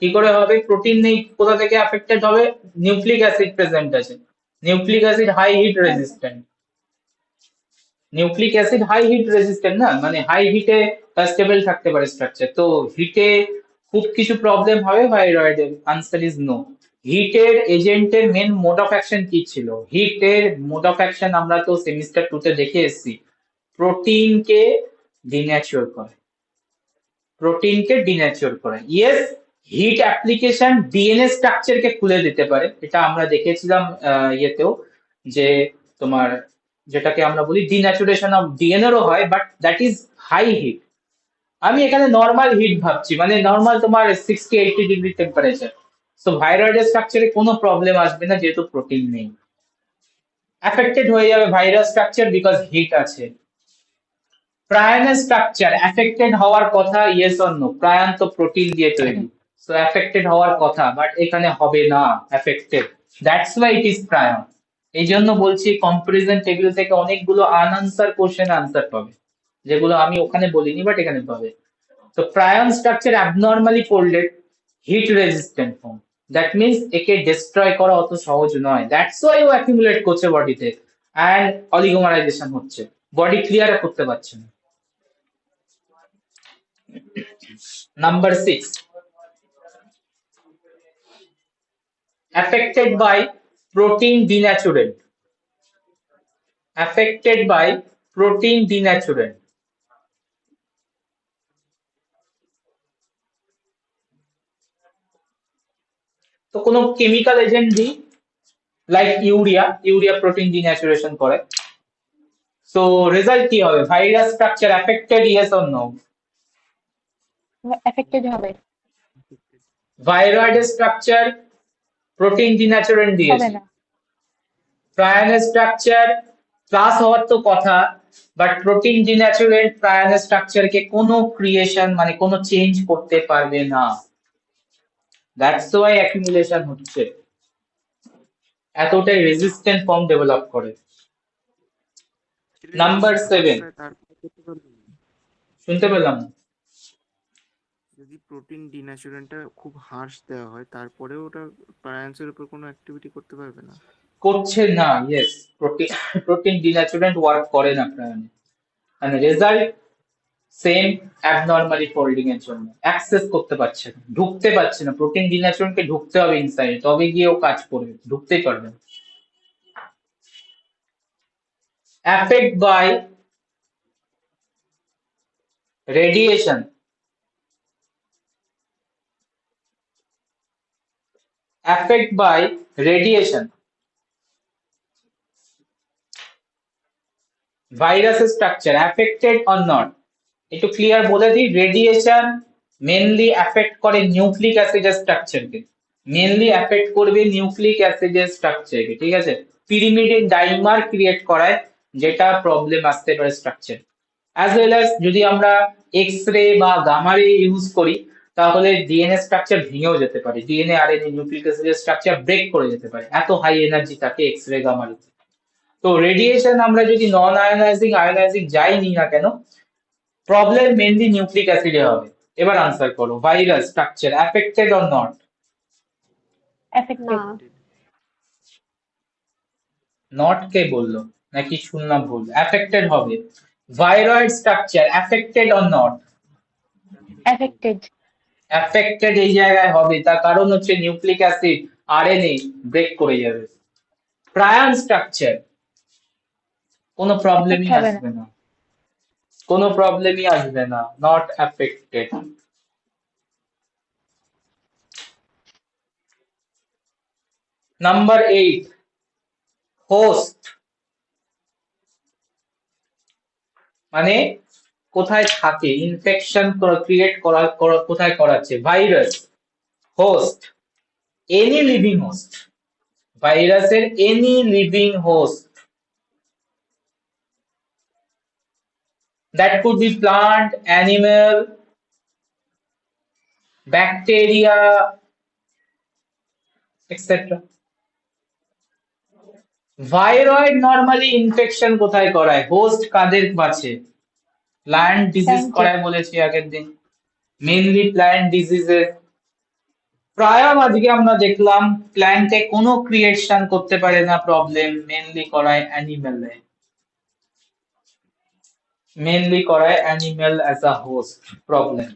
কি করে হবে? Protein নেই, কোথা থেকে affected হবে? Nucleic acid present আছে। Nucleic acid high heat resistant. Nucleic acid high heat resistant না, মানে হাই হিটে স্টেবল থাকতে পারে স্ট্রাকচার। তো হিটে খুব কিছু প্রবলেম হবে ভাইরয়েডের? Answer is no. হিটের এজেন্টের মেন মোড অফ অ্যাকশন কি ছিল? হিটের মোড অফ অ্যাকশন আমরা তো সেমিস্টার 2 তে দেখে এসেছি, প্রোটিনকে ডিন্যাচুর করে। প্রোটিনকে ডিন্যাচুর করে। ইয়েস, হিট অ্যাপ্লিকেশন ডিএনএ স্ট্রাকচারকে খুলে দিতে পারে, এটা আমরা দেখেছিলাম ইয়েতেও, যে তোমার যেটাকে আমরা বলি ডিন্যাচুরেশন অফ ডিএনএরও হয়, but that is high heat. আমি এখানে নর্মাল হিট ভাবছি, মানে নর্মাল তোমার 60-80 ডিগ্রি টেম্পারেচার। সো ভাইরয়েডের স্ট্রাকচারে কোনো প্রবলেম আসবে না, যেহেতু প্রোটিন নেই। অ্যাফেক্টেড হয়ে যাবে ভাইরাস স্ট্রাকচার বিকজ হিট আছে। প্রায়নের স্ট্রাকচার অ্যাফেক্টেড হওয়ার কথা, ইয়েস অর নো? প্রায়ন তো প্রোটিন দিয়ে তৈরি, সো অ্যাফেক্টেড হওয়ার কথা, বাট এখানে হবে না affected. That's why it is প্রায়ন। এই জন্য বলছি কম্পারিজন টেবিল থেকে অনেকগুলো আনআনসার কোশ্চেন আনসার পাবে, যেগুলো আমি ওখানে বলিনি বাট এখানে পাবে। তো প্রায়ন structure abnormally folded, hit resistant form, that means একে ডিস্ট্রয় করা অত সহজ নয়। দ্যাটস ওয়াই ও অ্যাকিউমুলেট করছে বডিতে অ্যান্ড অলিগোমারাইজেশন হচ্ছে, বডি ক্লিয়ার করতে পারছে না। Number 6, affected by protein denaturant. Affected by protein denaturant. তো কোনো কেমিক্যাল এজেন্ট দিই, লাইক ইউরিয়া প্রোটিন ডিন্যাচুরেশন করে। সো রেজাল্ট কি হবে? Virus structure affected, yes or no? Affected হবে। ভাইরয়েডের স্ট্রাকচার প্রোটিন ডিন্যাচুরেন্ট হবে দিয়েছে। না। প্রায়নের স্ট্রাকচার ক্লাস হওয়ার তো কথা, বাট প্রোটিন ডিন্যাচুরেন্ট প্রায়নের স্ট্রাকচারকে কোনো ক্রিয়েশন মানে কোনো চেঞ্জ করতে পারবে না। দ্যাটস ওয়াই অ্যাকিউমুলেশন হচ্ছে, এতটাই রেজিস্ট্যান্ট ফর্ম ডেভেলপ করে। নাম্বার 7, শুনতে পেলাম না। যদি প্রোটিন ডিন্যাচুরেন্টটা খুব হার্শ দেওয়া হয় তারপরেও ওটা প্রায়ান্সের উপর কোনো অ্যাক্টিভিটি করতে পারবে না? করছে না, ইয়েস। প্রোটিন প্রোটিন ডিন্যাচুরেন্ট ওয়ার্ক করে না প্রায়নে, মানে রেজাল্ট সেম অ্যাবনর্মালি ফোল্ডিং এর জন্য অ্যাক্সেস করতে পারছে না, ঢুকতে পারছে না। প্রোটিন ডিন্যাচুরেন্টকে ঢুকতে হবে ইনসাইড, তবে গিয়ে ও কাজ করবে, ঢুকতেই পারবে না। Affect by radiation, affect by radiation, virus structure affected or not, একটু ক্লিয়ার বলে দিই। রেডিয়েশন মেনলি অ্যাফেক্ট করে নিউক্লিক অ্যাসিডের স্ট্রাকচারকে, মেনলি অ্যাফেক্ট করবে নিউক্লিক অ্যাসিডের স্ট্রাকচারকে, ঠিক আছে। পিরিমিডিন ডাইমার ক্রিয়েট করায়, যেটা প্রবলেম আসতে পারে স্ট্রাকচার। অ্যাজ ওয়েল অ্যাজ যদি আমরা এক্স রে বা গামা রে ইউজ করি, তাহলে ডিএনএ স্ট্রাকচার ভেঙেও যেতে পারে, ডিএনএ আরএনএ নিউক্লিক অ্যাসিডের স্ট্রাকচার ব্রেক করে যেতে পারে, এত হাই এনার্জি থাকে এক্স রে গামা রে। তো রেডিয়েশন আমরা যদি নন আয়োনাইজিং আয়োনাইজিং যাই নিই না কেন, প্রবলেম মেনলি নিউক্লিক অ্যাসিডে হবে। এবার আনসার করো, virus structure affected or not? Affected. না। নট কে বললো নাকি শুনলাম ভুল? অ্যাফেক্টেড হবে। Viroid structure affected or not? Affected. Affected এই জায়গায় হবে, তার কারণ হচ্ছে নিউক্লিক অ্যাসিড আরএনএ ব্রেক করে যাবে। প্রায়ন স্ট্রাকচার কোনো প্রবলেমই হবে না। আসবে না, কোনো প্রবলেমই আসবে না, নট অ্যাফেক্টেড। নাম্বার 8, হোস্ট মানে কোথায় থাকে, ইনফেকশন ক্রিয়েট কোথায় করাচ্ছে। Virus host, any living host, ভাইরাসের any living host, that could be plant, animal, bacteria, etc. Viroid normally infection কোথায় করায়, হোস্ট কাদের বাঁচে? প্ল্যান্ট ডিজিজ Plant-এ। করায় বলেছি আগের দিন, মেইনলি প্ল্যান্ট ডিজিজে। প্রায়ম আজকে আমরা দেখলাম প্ল্যান্টে কোনো ক্রিয়েশন করতে পারে না, প্রবলেম মেইনলি করায় অ্যানিমেলে, মেইনলি করায় animal as a host problem.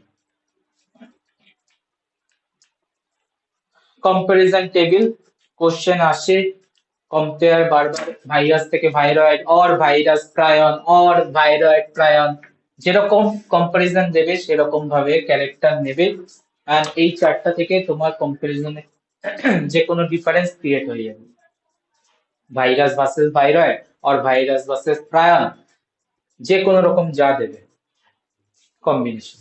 Comparison table question আসে, কম্পেয়ার বারবার ভাইরাস থেকে viroid or virus prion or viroid prion, যেরকম কম্পারিজন দেবে সেরকম ভাবে ক্যারেক্টার নেবে। আর এই চারটা থেকে তোমার কম্পারিজনে যে কোনো ডিফারেন্স ক্রিয়েট হয়ে যাবে, virus versus viroid or virus versus prion, যে কোনো রকম যা দেবে কম্বিনেশন।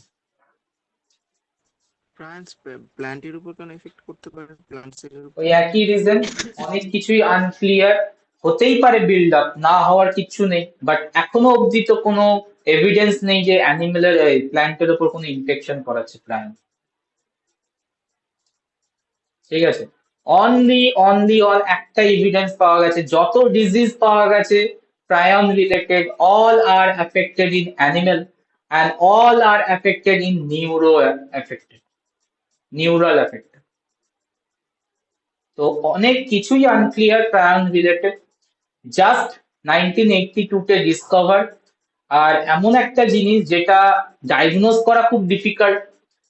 প্ল্যান্টের উপর কেন এফেক্ট করতে পারে, প্ল্যান্ট সেলের উপর? ওই একই রিজন, অনেক কিছুই আনক্লিয়ার, হতেই পারে বিল্ড আপ, না হওয়ার কিছু নেই, বাট এখনো অবধি তো কোনো এভিডেন্স নেই যে অ্যানিমেলের প্ল্যান্টের উপর কোনো ইনফেকশন করাচ্ছে প্ল্যান্ট, ঠিক আছে। অনলি অন একটা এভিডেন্স পাওয়া গেছে, যত ডিজিজ পাওয়া গেছে prion related, all are affected in animal and all are affected in neural affected. তো অনেক কিছুই আনক্লিয়ার প্রায়ন রিলেটেড, জাস্ট 1982-তে ডিসকভার। আর এমন একটা জিনিস যেটা ডায়াগনোজ করা খুব ডিফিকাল্ট,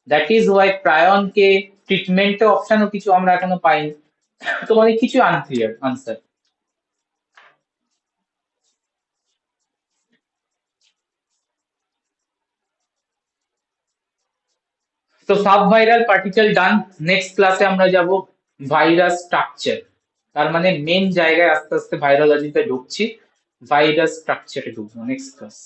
দ্যাট ইজ ওয়াই প্রায়নকে ট্রিটমেন্টের অপশনও কিছু আমরা এখনো পাইনি, তো অনেক কিছু আনক্লিয়ার আনসার। তো subviral particle done, next ক্লাসে আমরা যাব ভাইরাস স্ট্রাকচার, তার মানে মেন জায়গায় আস্তে আস্তে ভাইরোলজিতে ঢুকছি, ভাইরাস স্ট্রাকচারে ঢুকবো নেক্সট ক্লাস।